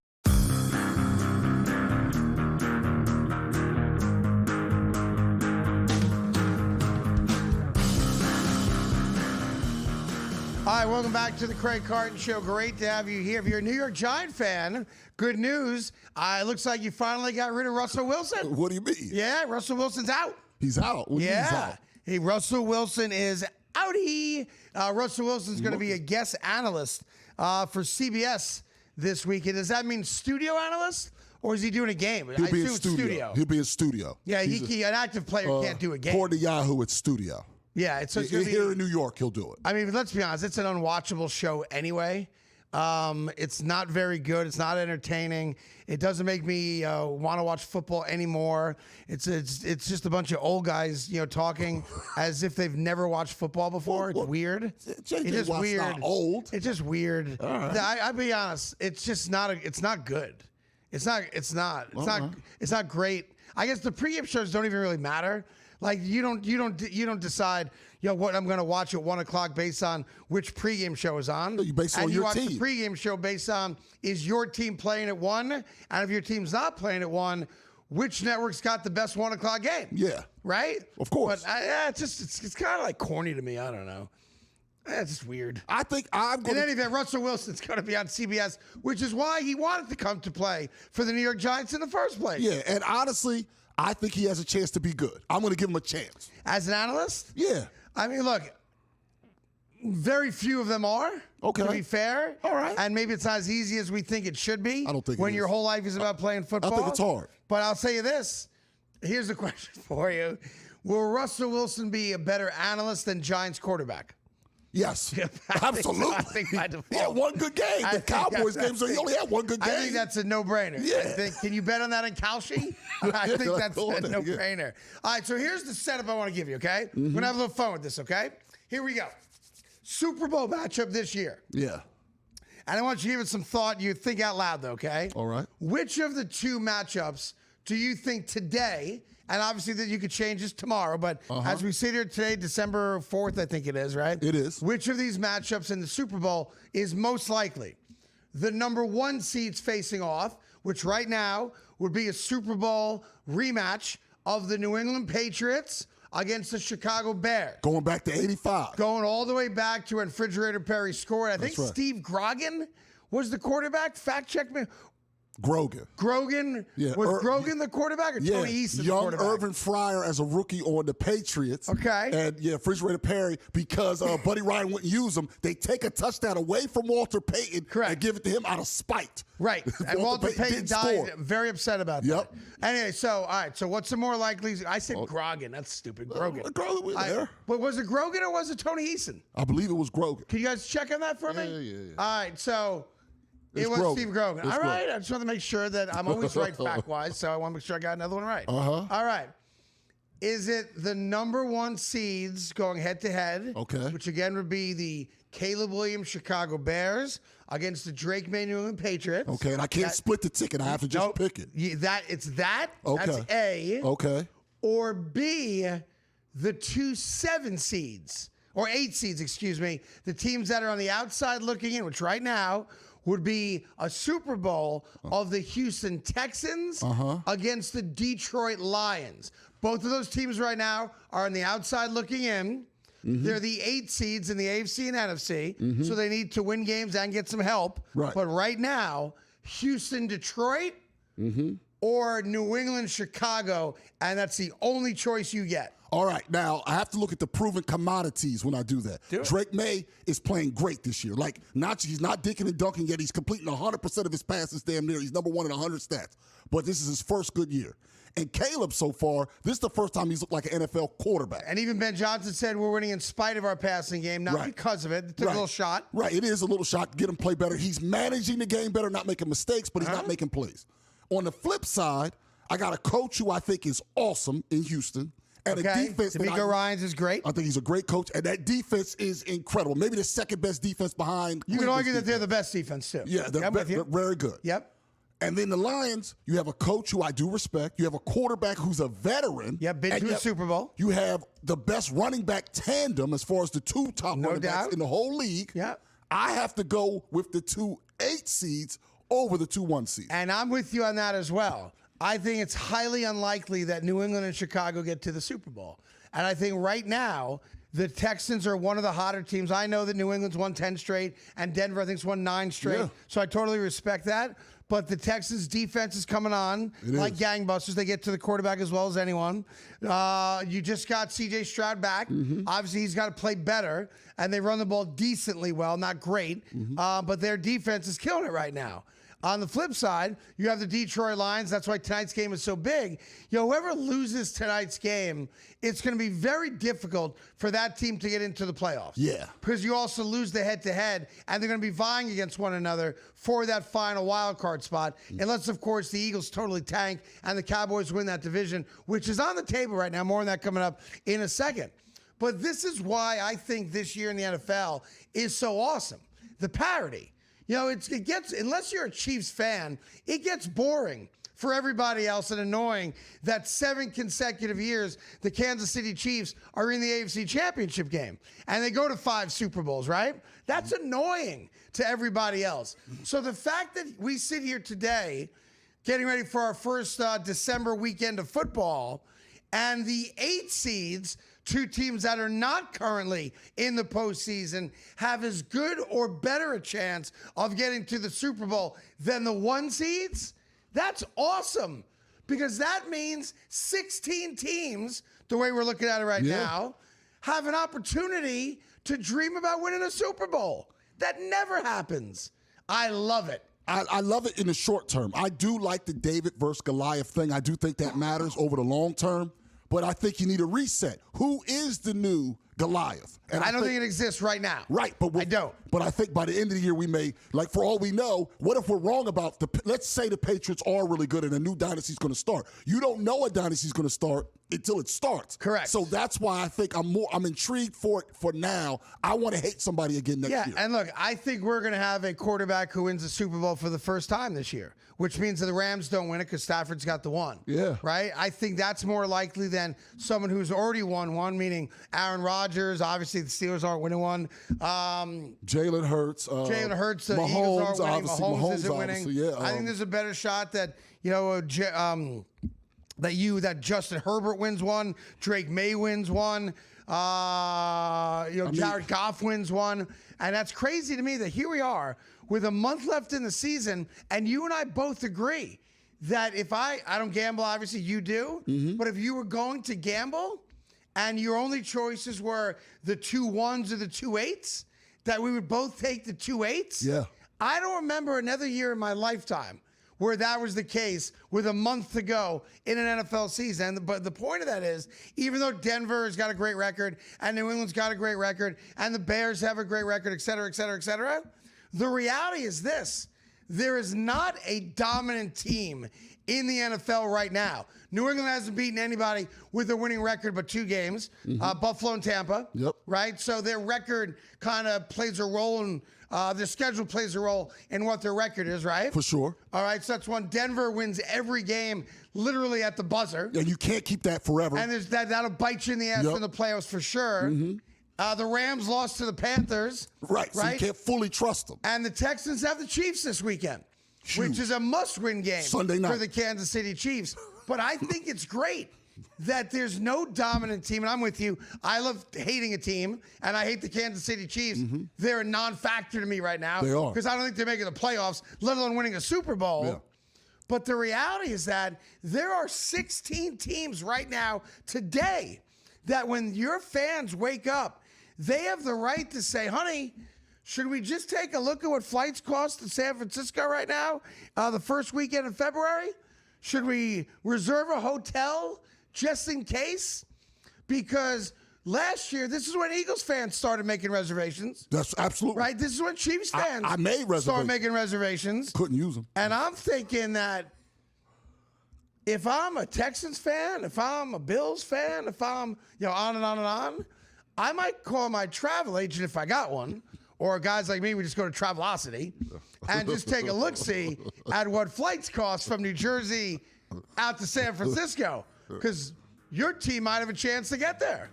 right, welcome back to the Craig Carton Show. Great to have you here. If you're a New York Giant fan, good news. It looks like you finally got rid of Russell Wilson. What do you mean? Yeah, Russell Wilson's out. He's out. What do you mean he's out? Hey, Russell Wilson is outie. Russell Wilson's going to be a guest analyst for CBS this weekend. Does that mean studio analyst, or is he doing a game? He'll be in studio. He'll be in studio. Yeah, an active player can't do a game. According to Yahoo, it's studio. Yeah, it's here in New York, he'll do it. I mean, let's be honest, it's an unwatchable show anyway. It's not very good. It's not entertaining. It doesn't make me want to watch football anymore. It's just a bunch of old guys, talking as if they've never watched football before. It's weird. It's just weird. Not old. It's just weird. All right. I'll be honest. It's just not. It's not good. It's not great. I guess the pregame shows don't even really matter. Like you don't decide, what I'm going to watch at 1 o'clock based on which pregame show is on. You base it on your watch team. The pregame show based on, is your team playing at 1? And if your team's not playing at 1, which network's got the best 1 o'clock game? Yeah. Right? Of course. But it's kind of like corny to me. I don't know. It's just weird. I think I'm going to... In any event, Russell Wilson's going to be on CBS, which is why he wanted to come to play for the New York Giants in the first place. Yeah, and honestly, I think he has a chance to be good. I'm going to give him a chance. As an analyst? Yeah. I mean, look, very few of them are, to be fair. All right. And maybe it's not as easy as we think it should be. I don't think when it your is. whole life is about playing football. I think it's hard. But I'll say you this. Here's the question for you. Will Russell Wilson be a better analyst than Giants quarterback? Yes, absolutely. I think by default. He had one good game. The Cowboys game, so he only had one good game. I think that's a no-brainer. Yeah. Can you bet on that in Kalshi? I think that's a no-brainer. All right, so here's the setup I want to give you, okay? Mm-hmm. We're going to have a little fun with this, okay? Here we go. Super Bowl matchup this year. Yeah. And I want you to give it some thought. You think out loud, though, okay? All right. Which of the two matchups do you think today, and obviously that you could change this tomorrow, but as we sit here today, December 4th, I think it is, right? It is. Which of these matchups in the Super Bowl is most likely? The number 1 seeds facing off, which right now would be a Super Bowl rematch of the New England Patriots against the Chicago Bears. Going back to 85. Going all the way back to when Refrigerator Perry scored. I think That's right. Steve Grogan was the quarterback. Fact check me. Grogan. Yeah. Was Grogan the quarterback or Tony Easton the quarterback? Young Irvin Fryer as a rookie on the Patriots. Okay. And, Refrigerator Perry, because Buddy Ryan wouldn't use him, they take a touchdown away from Walter Payton and give it to him out of spite. Right. And Walter Payton died very upset about that. Anyway, all right. So what's the more likely? I said Grogan. That's stupid. Grogan. Grogan was there. But was it Grogan or was it Tony Easton? I believe it was Grogan. Can you guys check on that for me? Yeah. All right. So... It was Grogan. Steve Grogan. All right. I just want to make sure that I'm always right fact-wise, so I want to make sure I got another one right. All right. Is it the number 1 seeds going head-to-head? Okay. Which, again, would be the Caleb Williams Chicago Bears against the Drake May New England Patriots. Okay, and I can't split the ticket. I have to just pick it. It's that. Okay. That's A. Okay. Or B, the 2 7 seeds, or 8 seeds, excuse me, the teams that are on the outside looking in, which right now would be a Super Bowl of the Houston Texans against the Detroit Lions. Both of those teams right now are on the outside looking in. They're the 8 seeds in the AFC and NFC, so they need to win games and get some help. Right. But right now, Houston, Detroit, or New England, Chicago, and that's the only choice you get. All right, now I have to look at the proven commodities when I do that. Drake May is playing great this year. He's not dinking and dunking yet. He's completing 100% of his passes damn near. He's number 1 in 100 stats. But this is his first good year. And Caleb, so far, this is the first time he's looked like an NFL quarterback. And even Ben Johnson said we're winning in spite of our passing game, not because of it. It took a little shot. Right, it is a little shot to get him play better. He's managing the game better, not making mistakes, but he's not making plays. On the flip side, I got a coach who I think is awesome in Houston. And a defense. D'Amico Ryans is great. I think he's a great coach, and that defense is incredible. Maybe the second best defense behind. You can argue that they're the best defense too. Yeah, they're very good. Yep. And then the Lions, you have a coach who I do respect. You have a quarterback who's a veteran. Yep, been to a Super Bowl. You have the best running back tandem as far as the 2 top running backs in the whole league. Yeah. I have to go with the 2 8 seeds over the 2 1 seeds. And I'm with you on that as well. I think it's highly unlikely that New England and Chicago get to the Super Bowl. And I think right now The Texans are one of the hotter teams. I know that New England's won 10 straight, and Denver, I think, has won 9 straight. Yeah. So I totally respect that. But the Texans' defense is coming on like gangbusters. They get to the quarterback as well as anyone. You just got C.J. Stroud back. Obviously, he's got to play better. And they run the ball decently well, not great. But their defense is killing it right now. On the flip side, you have the Detroit Lions. That's why tonight's game is so big. Whoever loses tonight's game, it's going to be very difficult for that team to get into the playoffs. Yeah. Because you also lose the head-to-head, and they're going to be vying against one another for that final wild card spot. Unless, of course, the Eagles totally tank and the Cowboys win that division, which is on the table right now. More on that coming up in a second. But this is why I think this year in the NFL is so awesome. The parity. It gets, unless you're a Chiefs fan, it gets boring for everybody else and annoying that 7 consecutive years the Kansas City Chiefs are in the AFC Championship game and they go to 5 Super Bowls, right? That's annoying to everybody else. So the fact that we sit here today getting ready for our first December weekend of football and the 8 seeds, 2 teams that are not currently in the postseason, have as good or better a chance of getting to the Super Bowl than the 1 seeds, that's awesome. Because that means 16 teams, the way we're looking at it right now, have an opportunity to dream about winning a Super Bowl. That never happens. I love it. I love it in the short term. I do like the David versus Goliath thing. I do think that matters over the long term. But I think you need a reset. Who is the new Goliath? And I don't think it exists right now. Right, but I don't. But I think by the end of the year we may, like for all we know, what if we're wrong about let's say the Patriots are really good and a new dynasty's going to start. You don't know a dynasty's going to start until it starts. Correct. So that's why I think I'm intrigued for it for now. I want to hate somebody again next year. Yeah, and look, I think we're going to have a quarterback who wins the Super Bowl for the first time this year, which means that the Rams don't win it because Stafford's got the 1. Yeah. Right? I think that's more likely than someone who's already won 1, meaning Aaron Rodgers. Obviously, the Steelers aren't winning 1. Jalen Hurts. The Eagles aren't winning. Mahomes isn't winning. Yeah, I think there's a better shot that, that Justin Herbert wins 1, Drake May wins 1, Jared Goff wins 1. And that's crazy to me that here we are with a month left in the season, and you and I both agree that if I don't gamble, obviously you do, but if you were going to gamble and your only choices were the 2 1s or the 2 8s, that we would both take the 2 8s. Yeah. I don't remember another year in my lifetime where that was the case with a month to go in an NFL season. But the point of that is, even though Denver has got a great record and New England's got a great record and the Bears have a great record, et cetera, et cetera, et cetera, the reality is this. There is not a dominant team in the NFL right now. New England hasn't beaten anybody with a winning record but 2 games, Buffalo and Tampa. Yep. Right? So their record kind of plays a role in their schedule plays a role in what their record is, right? For sure. All right, so that's one. Denver wins every game literally at the buzzer. And you can't keep that forever. And that'll bite you in the ass in the playoffs for sure. The Rams lost to the Panthers. Right, so you can't fully trust them. And the Texans have the Chiefs this weekend, which is a must-win game Sunday night for the Kansas City Chiefs. But I think it's great that there's no dominant team, and I'm with you. I love hating a team, and I hate the Kansas City Chiefs. They're a non-factor to me right now. They are. Because I don't think they're making the playoffs, let alone winning a Super Bowl. Yeah. But the reality is that there are 16 teams right now today that when your fans wake up, they have the right to say, honey, should we just take a look at what flights cost to San Francisco right now, the first weekend in February? Should we reserve a hotel just in case? Because last year, this is when Eagles fans started making reservations. That's absolutely right. This is when Chiefs fans I made reservations. started making reservations. Couldn't use them. And I'm thinking that if I'm a Texans fan, if I'm a Bills fan, if I'm, on and on and on, I might call my travel agent if I got one, or guys like me, we just go to Travelocity and just take a look-see at what flights cost from New Jersey out to San Francisco, because your team might have a chance to get there.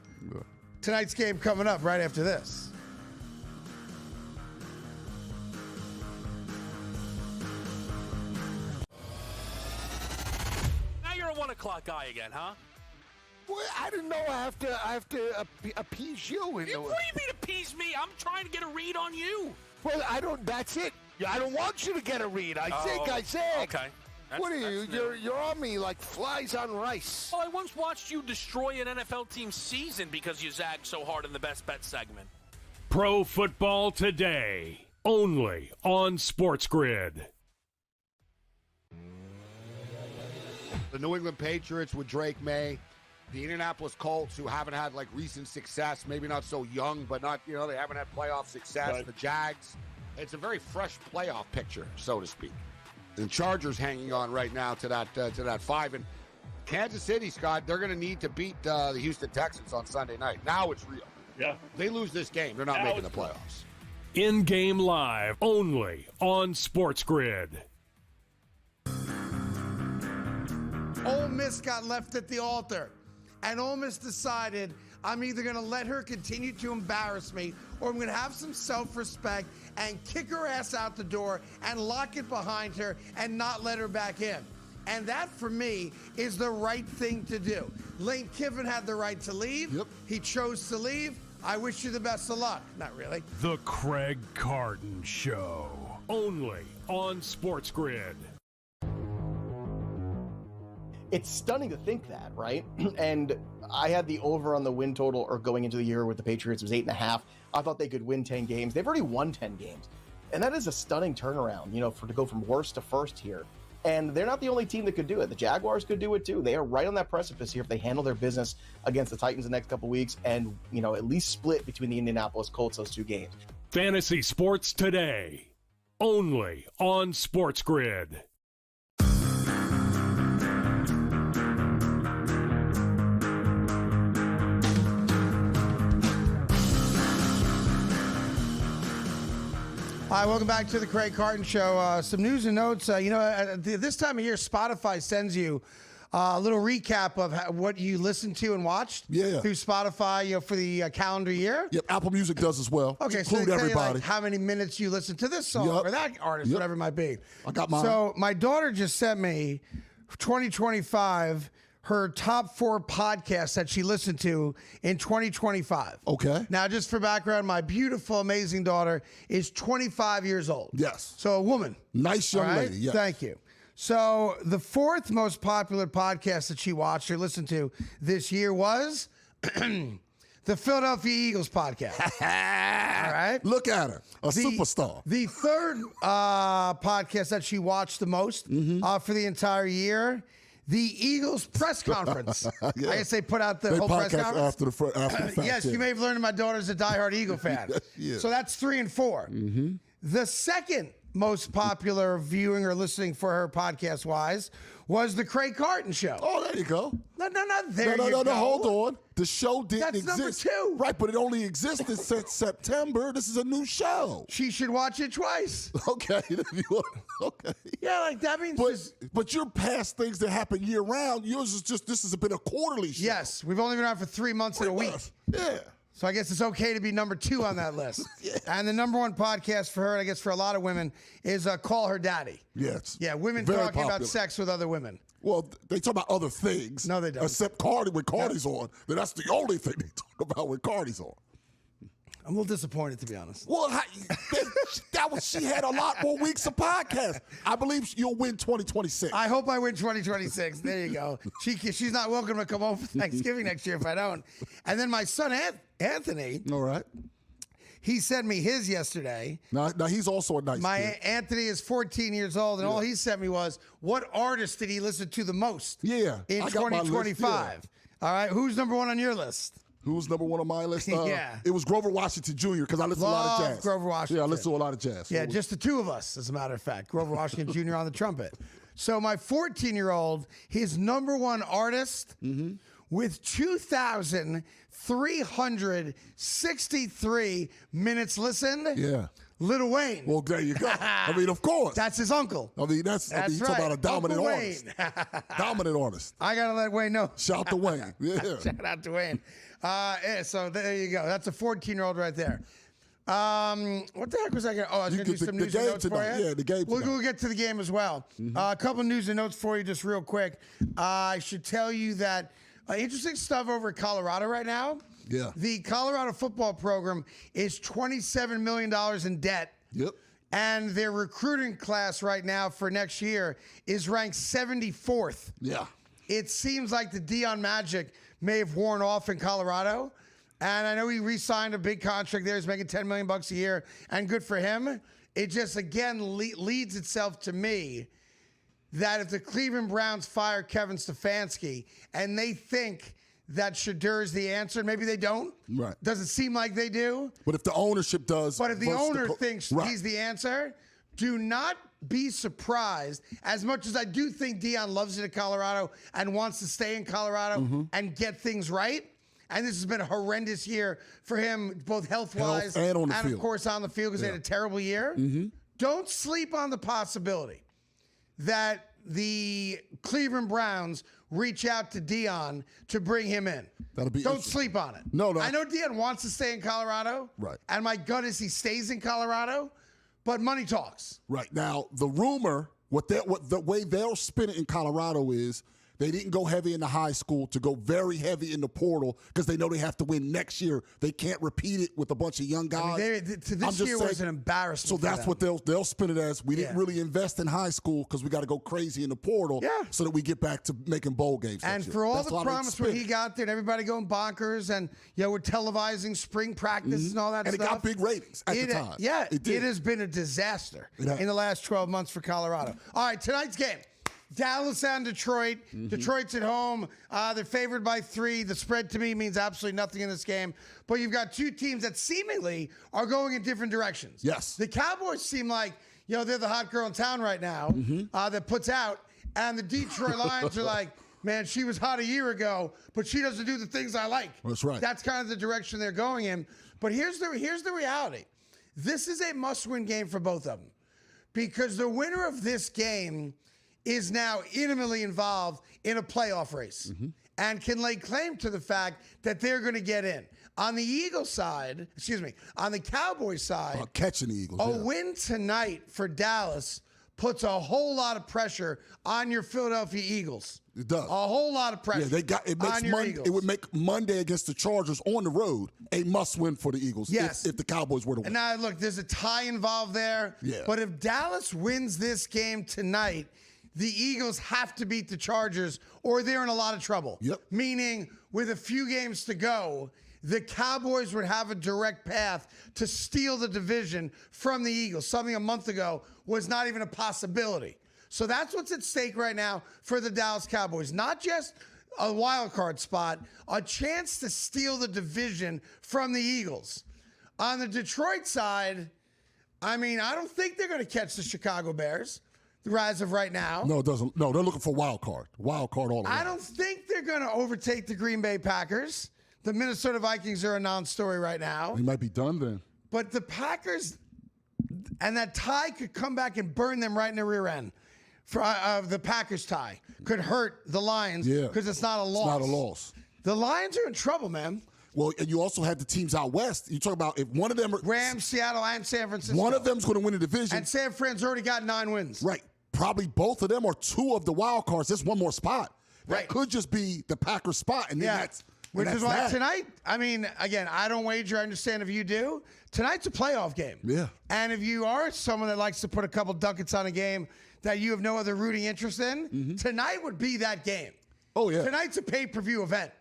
Tonight's game coming up right after this. Now you're a 1 o'clock guy again, huh? Well, I didn't know I have to appease you. What do you mean appease me? I'm trying to get a read on you. Well, I don't. That's it. I don't want you to get a read. I said. Okay. What are you? You're on me like flies on rice. Well, I once watched you destroy an NFL team's season because you zagged so hard in the best bet segment. Pro Football Today, only on SportsGrid. The New England Patriots with Drake May, the Indianapolis Colts, who haven't had like recent success, maybe not so young, but not, they haven't had playoff success. Right. The Jags, it's a very fresh playoff picture, so to speak. And Chargers hanging on right now to that 5. And Kansas City, Scott, they're going to need to beat the Houston Texans on Sunday night. Now it's real. Yeah. They lose this game, they're not making the playoffs. In-game live, only on SportsGrid. Ole Miss got left at the altar, and Ole Miss decided, I'm either going to let her continue to embarrass me, or I'm going to have some self-respect and kick her ass out the door and lock it behind her and not let her back in. And that, for me, is the right thing to do. Lane Kiffin had the right to leave. Yep. He chose to leave. I wish you the best of luck. Not really. The Craig Carton Show, only on SportsGrid. It's stunning to think that, right? And I had the over on the win total, or going into the year with the Patriots, it was 8.5. I thought they could win 10 games. They've already won 10 games. And that is a stunning turnaround, to go from worst to first here. And they're not the only team that could do it. The Jaguars could do it too. They are right on that precipice here if they handle their business against the Titans the next couple weeks and, at least split between the Indianapolis Colts those two games. Fantasy Sports Today, only on SportsGrid. Hi, welcome back to the Craig Carton Show. Some news and notes. This time of year, Spotify sends you a little recap of what you listened to and watched through Spotify, for the calendar year. Yep, Apple Music does as well. Okay, so they tell you, like, how many minutes you listened to this song or that artist, whatever it might be. I got mine. So my daughter just sent me 2025. Her top 4 podcasts that she listened to in 2025. Okay. Now, just for background, my beautiful, amazing daughter is 25 years old. Yes. So a woman. Nice young lady, yes. Thank you. So the 4th most popular podcast that she watched or listened to this year was the Philadelphia Eagles podcast. All right. Look at her, superstar. The 3rd podcast that she watched the most for the entire year, the Eagles press conference. I guess they put out the whole press conference. After the fact. Yes, you may have learned my daughter's a diehard Eagle fan. Yes. So that's 3 and 4. The 2nd most popular viewing or listening for her podcast-wise was the Craig Carton Show. Oh, there you go. No, No, hold on. The show didn't exist. That's number 2. Right, but it only existed since September. This is a new show. She should watch it twice. Okay. Okay. Yeah, like that means... But you're past things that happen year-round. Yours is just, this has been a quarterly show. Yes, we've only been on for 3 months and a week. Yeah. So I guess it's okay to be number 2 on that list. And the number 1 podcast for her, and I guess for a lot of women, is Call Her Daddy. Yes. Yeah, women talking about sex with other women. Well, they talk about other things. No, they don't. Except Cardi, when Cardi's on. Then that's the only thing they talk about when Cardi's on. I'm a little disappointed, to be honest. Well, she had a lot more weeks of podcast. I believe you'll win 2026. I hope I win 2026. There you go. She's not welcome to come home for Thanksgiving next year if I don't. And then my son, Anthony. All right. He sent me his yesterday. Now he's also a nice kid. Anthony is 14 years old, and all he sent me was, what artist did he listen to the most in 2025? All right. Who's number 1 on your list? Who's number 1 on my list? Yeah. It was Grover Washington Jr. because I listen to a lot of jazz. Grover Washington. Yeah, I listen to a lot of jazz. Yeah, just the 2 of us, as a matter of fact. Grover Washington Jr. on the trumpet. So my 14-year-old, his number 1 artist with 2,363 minutes listened. Yeah. Lil Wayne. Well, there you go. I mean, of course. That's his uncle. I mean, you right. talk about a dominant Uncle artist. Dominant artist. I got to let Wayne know. Shout to Wayne. Yeah. Shout out to Wayne. So there you go. That's a 14-year-old right there. What the heck was I going to... Oh, I was going to do some news and notes for you. Yeah, the game tonight. We'll get to the game as well. A couple news and notes for you just real quick. I should tell you that Interesting stuff over at Colorado right now. Yeah. The Colorado football program is $27 million in debt. Yep. And their recruiting class right now for next year is ranked 74th. Yeah. It seems like the Dion magic may have worn off in Colorado. And I know he re-signed a big contract there. He's making $10 million a year, and good for him. It just, again, leads itself to me that if the Cleveland Browns fire Kevin Stefanski and they think that Shedeur is the answer, maybe they don't. Right. Doesn't seem like they do. But if the ownership does. But if the owner thinks he's the answer, do not be surprised. As much as I do think Dion loves it in Colorado and wants to stay in Colorado and get things right, and this has been a horrendous year for him, both health-wise and on the field. Of course, on the field because they had a terrible year. Don't sleep on the possibility that the Cleveland Browns reach out to Dion to bring him in. Don't sleep on it. No. I know Dion wants to stay in Colorado. Right. And my gut is he stays in Colorado, but money talks. Right. Now, the rumor, the way they'll spin it in Colorado is they didn't go heavy in the high school to go very heavy in the portal because they know they have to win next year. They can't repeat it with a bunch of young guys. This year was an embarrassment. So that's what they'll spin it as. We didn't really invest in high school because we got to go crazy in the portal so that we get back to making bowl games. And for all the promise when he got there and everybody going bonkers and we're televising spring practice and all that and stuff. And it got big ratings at the time. Yeah, it has been a disaster in the last 12 months for Colorado. All right, tonight's game. Dallas and Detroit. Detroit's at home. They're favored by 3. The spread to me means absolutely nothing in this game. But you've got two teams that seemingly are going in different directions. Yes. The Cowboys seem like, they're the hot girl in town right now that puts out. And the Detroit Lions are like, man, she was hot a year ago, but she doesn't do the things I like. That's right. That's kind of the direction they're going in. But here's the reality. This is a must-win game for both of them. Because the winner of this game is now intimately involved in a playoff race and can lay claim to the fact that they're going to get in. On the Eagles side, on the Cowboys side, catching the Eagles, a win tonight for Dallas puts a whole lot of pressure on your Philadelphia Eagles. It does. A whole lot of pressure. Yeah, it would make Monday against the Chargers on the road a must-win for the Eagles. Yes. If the Cowboys were to win. And now, look, there's a tie involved there. Yeah. But if Dallas wins this game tonight, the Eagles have to beat the Chargers or they're in a lot of trouble. Yep. Meaning, with a few games to go, the Cowboys would have a direct path to steal the division from the Eagles. Something a month ago was not even a possibility. So that's what's at stake right now for the Dallas Cowboys. Not just a wild card spot, a chance to steal the division from the Eagles. On the side, I don't think they're going to catch the Chicago Bears. The rise of right now. No, it doesn't. No, they're looking for wild card. Wild card all the way. I don't think they're going to overtake the Green Bay Packers. The Minnesota Vikings are a non-story right now. They might be done then. But the Packers and that tie could come back and burn them right in the rear end. The Packers tie could hurt the Lions because it's not a loss. It's not a loss. The Lions are in trouble, man. Well, and you also had the teams out west. You talk about if one of them Rams, Seattle, and San Francisco. One of them's going to win the division. And San Fran's already got 9 wins. Right. Probably both of them or 2 of the wild cards. There's one more spot. That could just be the Packers spot. And then which is why tonight, again, I don't wager. I understand if you do. Tonight's a playoff game. Yeah. And if you are someone that likes to put a couple ducats on a game that you have no other rooting interest in, tonight would be that game. Oh, yeah. Tonight's a pay-per-view event.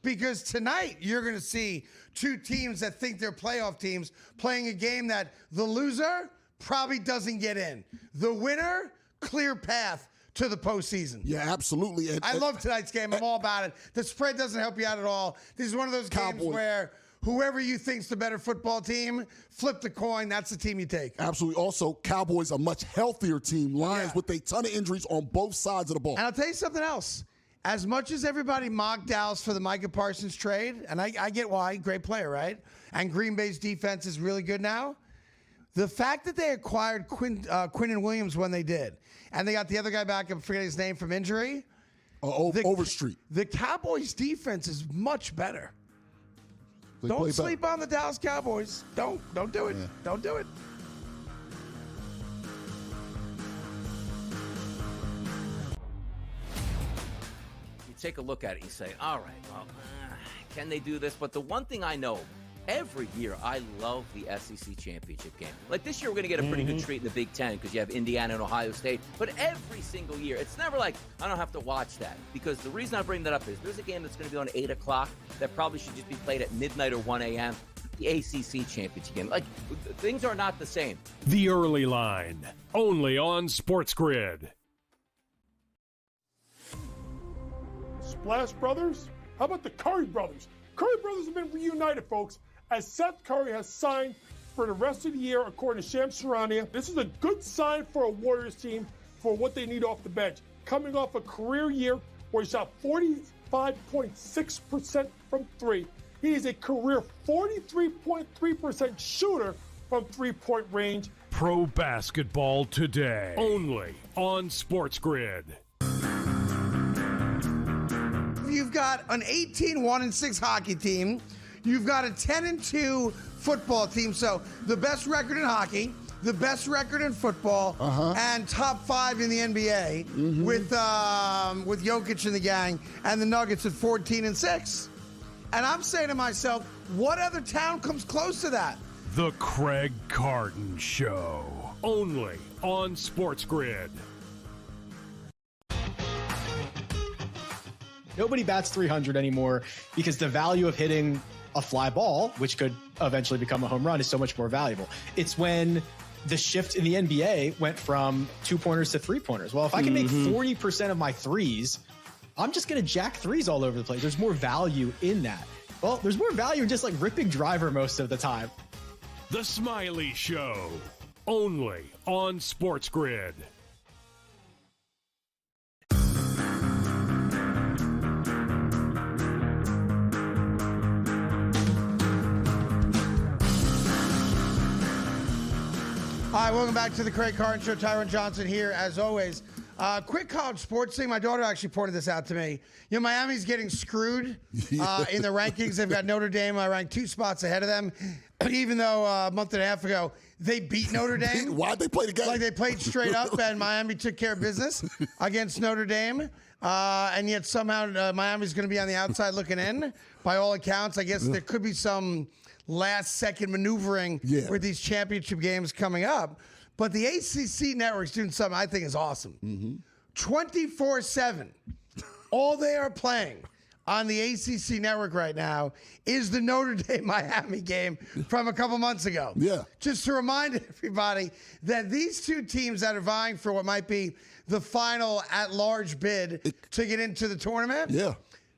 Because tonight you're going to see 2 teams that think they're playoff teams playing a game that the loser probably doesn't get in. The winner, clear path to the postseason. Yeah, absolutely. I love tonight's game. I'm all about it. The spread doesn't help you out at all. This is one of those games where whoever you think's the better football team, flip the coin. That's the team you take. Absolutely. Also, Cowboys a much healthier team. Lions with a ton of injuries on both sides of the ball. And I'll tell you something else. As much as everybody mocked Dallas for the Micah Parsons trade, and I get why, great player, right? And Green Bay's defense is really good now. The fact that they acquired Quinnen Williams when they did, and they got the other guy back, I'm forgetting his name, from injury. Overstreet. The Cowboys' defense is much better. Don't sleep on the Dallas Cowboys. Don't do it. Yeah. Don't do it. take a look at it and you say, all right, well, can they do this? But the one thing I know, every year I love the SEC championship game. Like this year, we're going to get a pretty good treat in the Big Ten because you have Indiana and Ohio State. But every single year, it's never like I don't have to watch that. Because the reason I bring that up is there's a game that's going to be on 8 o'clock that probably should just be played at midnight or 1 a.m. The ACC championship game. Like, things are not the same. The Early Line, only on SportsGrid. Splash Brothers? How about the Curry Brothers? Curry Brothers have been reunited, folks, as Seth Curry has signed for the rest of the year, according to Shams Charania. This is a good sign for a Warriors team for what they need off the bench. Coming off a career year where he shot 45.6% from three. He is a career 43.3% shooter from three-point range. Pro basketball today, only on SportsGrid. You've got an 18-1-6 hockey team. You've got a 10-2 football team. So the best record in hockey, the best record in football, and top 5 in the NBA with Jokic and the gang, and the Nuggets at 14-6. And I'm saying to myself, what other town comes close to that? The Craig Carton Show, only on SportsGrid. Nobody bats 300 anymore because the value of hitting a fly ball, which could eventually become a home run, is so much more valuable. It's when the shift in the NBA went from 2-pointers to 3-pointers. Well, if I can make 40% of my threes, I'm just going to jack threes all over the place. There's more value in that. Well, there's more value in just like ripping driver most of the time. The Smiley Show, only on SportsGrid. Hi, welcome back to the Craig Carton Show. Tyrone Johnson here, as always. Quick college sports thing. My daughter actually pointed this out to me. You know, Miami's getting screwed in the rankings. They've got Notre Dame ranked 2 spots ahead of them, even though a month and a half ago they beat Notre Dame. Why'd they play the game? Like they played straight up, and Miami took care of business against Notre Dame. And yet somehow Miami's going to be on the outside looking in. By all accounts, I guess there could be some last-second maneuvering with these championship games coming up. But the ACC network's doing something I think is awesome. 24/7, all they are playing on the ACC network right now is the Notre Dame-Miami game from a couple months ago. Yeah. Just to remind everybody that these two teams that are vying for what might be the final at-large bid to get into the tournament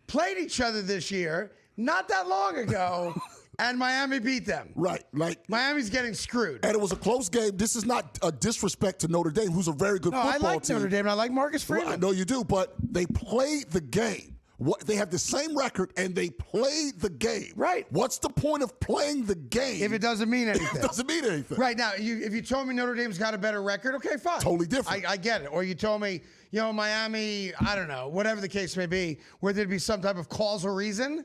played each other this year not that long ago. And Miami beat them. Right. Like Miami's getting screwed. And it was a close game. This is not a disrespect to Notre Dame, who's a very good football team. I like Notre Dame, and I like Marcus Freeman. Well, I know you do, but they played the game. They have the same record, and they played the game. Right. What's the point of playing the game if it doesn't mean anything? It doesn't mean anything. Right. Now, if you told me Notre Dame's got a better record, okay, fine. Totally different. I get it. Or you told me, you know, Miami, I don't know, whatever the case may be, where there'd be some type of causal reason.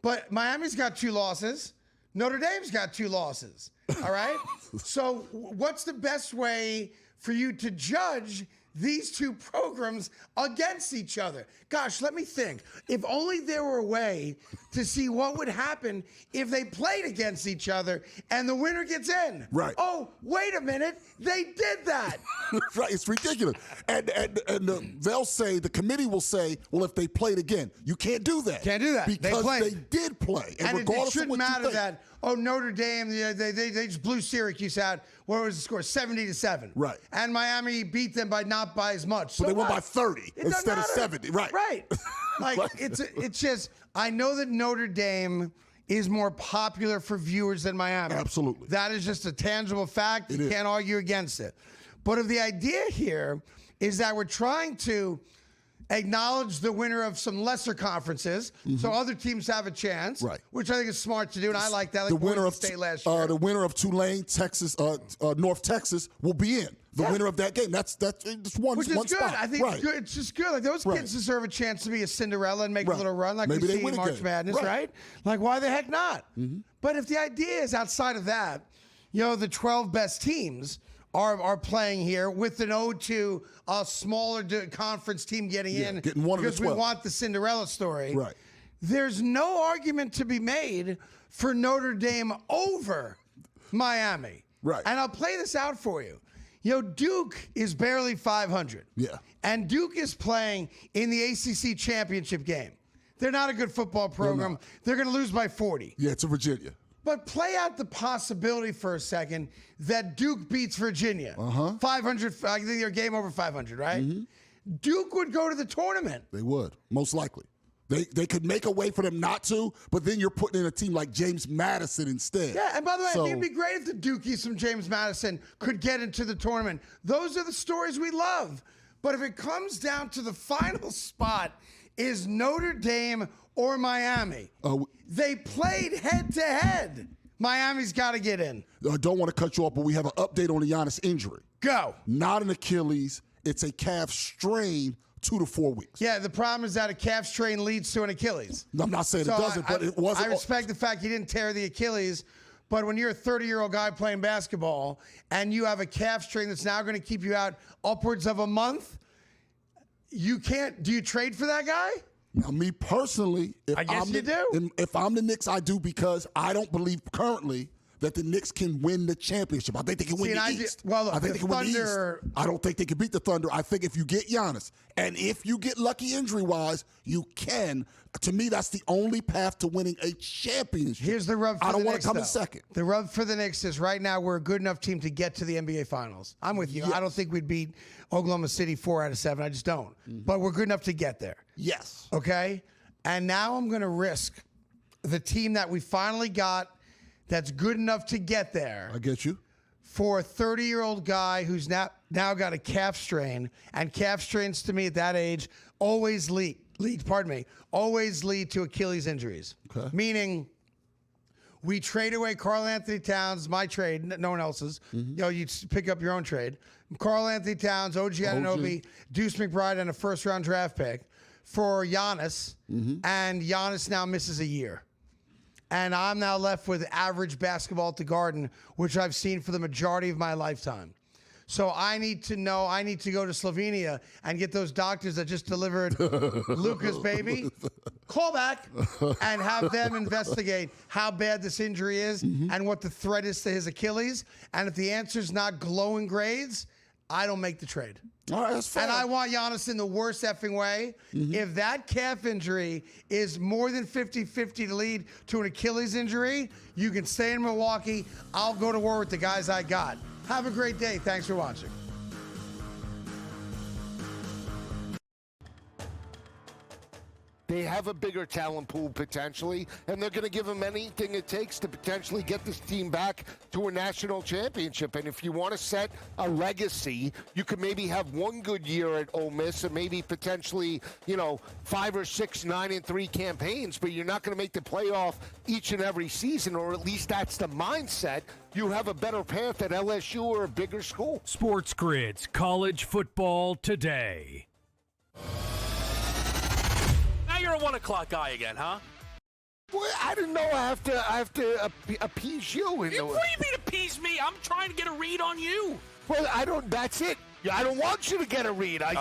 But Miami's got 2 losses. Notre Dame's got 2 losses, all right? So what's the best way for you to judge these two programs against each other? Gosh, let me think. If only there were a way to see what would happen if they played against each other and the winner gets in. Right. Oh, wait a minute. They did that. Right. It's ridiculous. And they'll say, the committee will say, well, if they played again, you can't do that. Can't do that. Because they did play. And regardless it shouldn't of what matter you think, that, oh, Notre Dame, they just blew Syracuse out. What was the score? 70-7. Right. And Miami beat them not by as much. So they won what? by 30 instead of 70. Right. Right. Like, it's just, I know that Notre Dame is more popular for viewers than Miami. Absolutely. That is just a tangible fact. You can't argue against it. But if the idea here is that we're trying to acknowledge the winner of some lesser conferences, so other teams have a chance, which I think is smart to do, and I like that. Like the winner of State last year. The winner of Tulane, Texas, North Texas will be in. The winner of that game. That's just one. Which is one good. Spot. I think it's good. It's just good. Like those kids deserve a chance to be a Cinderella and make a little run, like Maybe we they see win in a March game. Madness, right? Like why the heck not? But if the idea is outside of that, you know, the 12 best teams are playing here with an ode to a smaller conference team getting in getting one because of the 12. we want the Cinderella story. Right. There's no argument to be made for Notre Dame over Miami. Right. And I'll play this out for you. Duke is barely 500. Yeah. And Duke is playing in the ACC championship game. They're not a good football program. They're going to lose by 40. Yeah, to Virginia. But play out the possibility for a second that Duke beats Virginia. 500, I think they're game over 500, right? Duke would go to the tournament. They would, most likely. They could make a way for them not to, but then you're putting in a team like James Madison instead. Yeah, and by the way, I think it'd be great if the Dukies from James Madison could get into the tournament. Those are the stories we love. But if it comes down to the final spot, is Notre Dame or Miami? They played head-to-head. Miami's got to get in. I don't want to cut you off, but we have an update on the Giannis injury. Go. Not an Achilles. It's a calf strain, 2 to 4 weeks. Yeah, the problem is that a calf strain leads to an Achilles. I'm not saying it doesn't, but it wasn't. I respect the fact he didn't tear the Achilles, but when you're a 30-year-old guy playing basketball and you have a calf strain that's now going to keep you out upwards of a month, you can't. Do you trade for that guy? Now, me personally, if I'm the Knicks, I do, because I don't believe currently that the Knicks can win the championship. I think they can win the East. I think they can win the East. I don't think they can beat the Thunder. I think if you get Giannis, and if you get lucky injury-wise, you can. To me, that's the only path to winning a championship. Here's the rub for the Knicks, I don't want to come though. in second. The rub for the Knicks is right now we're a good enough team to get to the NBA Finals. I'm with you. Yes. I don't think we'd beat Oklahoma City 4 out of 7. I just don't. But we're good enough to get there. Yes. Okay? And now I'm going to risk the team that we finally got that's good enough to get there. I get you. For a 30-year-old guy who's now got a calf strain, and calf strains to me at that age always lead to Achilles injuries. Okay. Meaning, we trade away Karl Anthony Towns, my trade, no one else's. You pick up your own trade. Karl Anthony Towns, OG Anunoby, Deuce McBride, and a first-round draft pick for Giannis, and Giannis now misses a year. And I'm now left with average basketball at the Garden, which I've seen for the majority of my lifetime. So I need to go to Slovenia and get those doctors that just delivered Luca's baby, call back, and have them investigate how bad this injury is and what the threat is to his Achilles. And if the answer's not glowing grades, I don't make the trade. All right, that's fair. And I want Giannis in the worst effing way. If that calf injury is more than 50-50 to lead to an Achilles injury, you can stay in Milwaukee. I'll go to war with the guys I got. Have a great day. Thanks for watching. They have a bigger talent pool potentially, and they're going to give them anything it takes to potentially get this team back to a national championship. And if you want to set a legacy, you could maybe have one good year at Ole Miss and maybe potentially, 5 or 6 9-3 campaigns, but you're not going to make the playoff each and every season, or at least that's the mindset. You have a better path at LSU or a bigger school. SportsGrid's College Football Today. You're a 1 o'clock guy again, huh? Well, I didn't know I have to appease you. What do you mean appease me? I'm trying to get a read on you. Well, I don't. That's it. I don't want you to get a read. I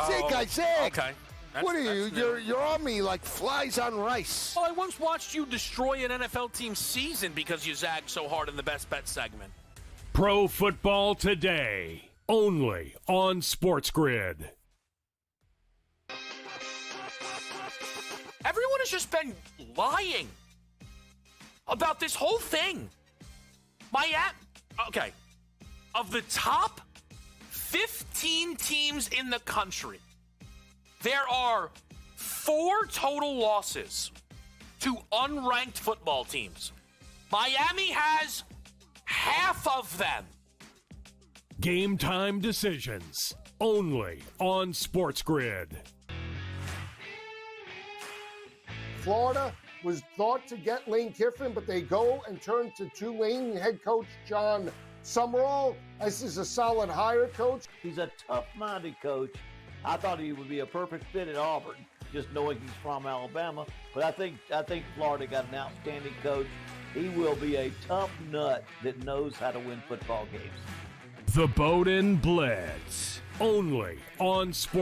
said. Okay. What are you? You're on me like flies on rice. Well, I once watched you destroy an NFL team's season because you zagged so hard in the best bet segment. Pro Football Today, only on SportsGrid. Everyone has just been lying about this whole thing. Okay. Of the top 15 teams in the country, there are 4 total losses to unranked football teams. Miami has half of them. Game time decisions, only on SportsGrid. Florida was thought to get Lane Kiffin, but they go and turn to Tulane head coach John Summerall. This is a solid hire, coach. He's a tough-minded coach. I thought he would be a perfect fit at Auburn, just knowing he's from Alabama. But I think Florida got an outstanding coach. He will be a tough nut that knows how to win football games. The Bowden Blitz, only on Sports.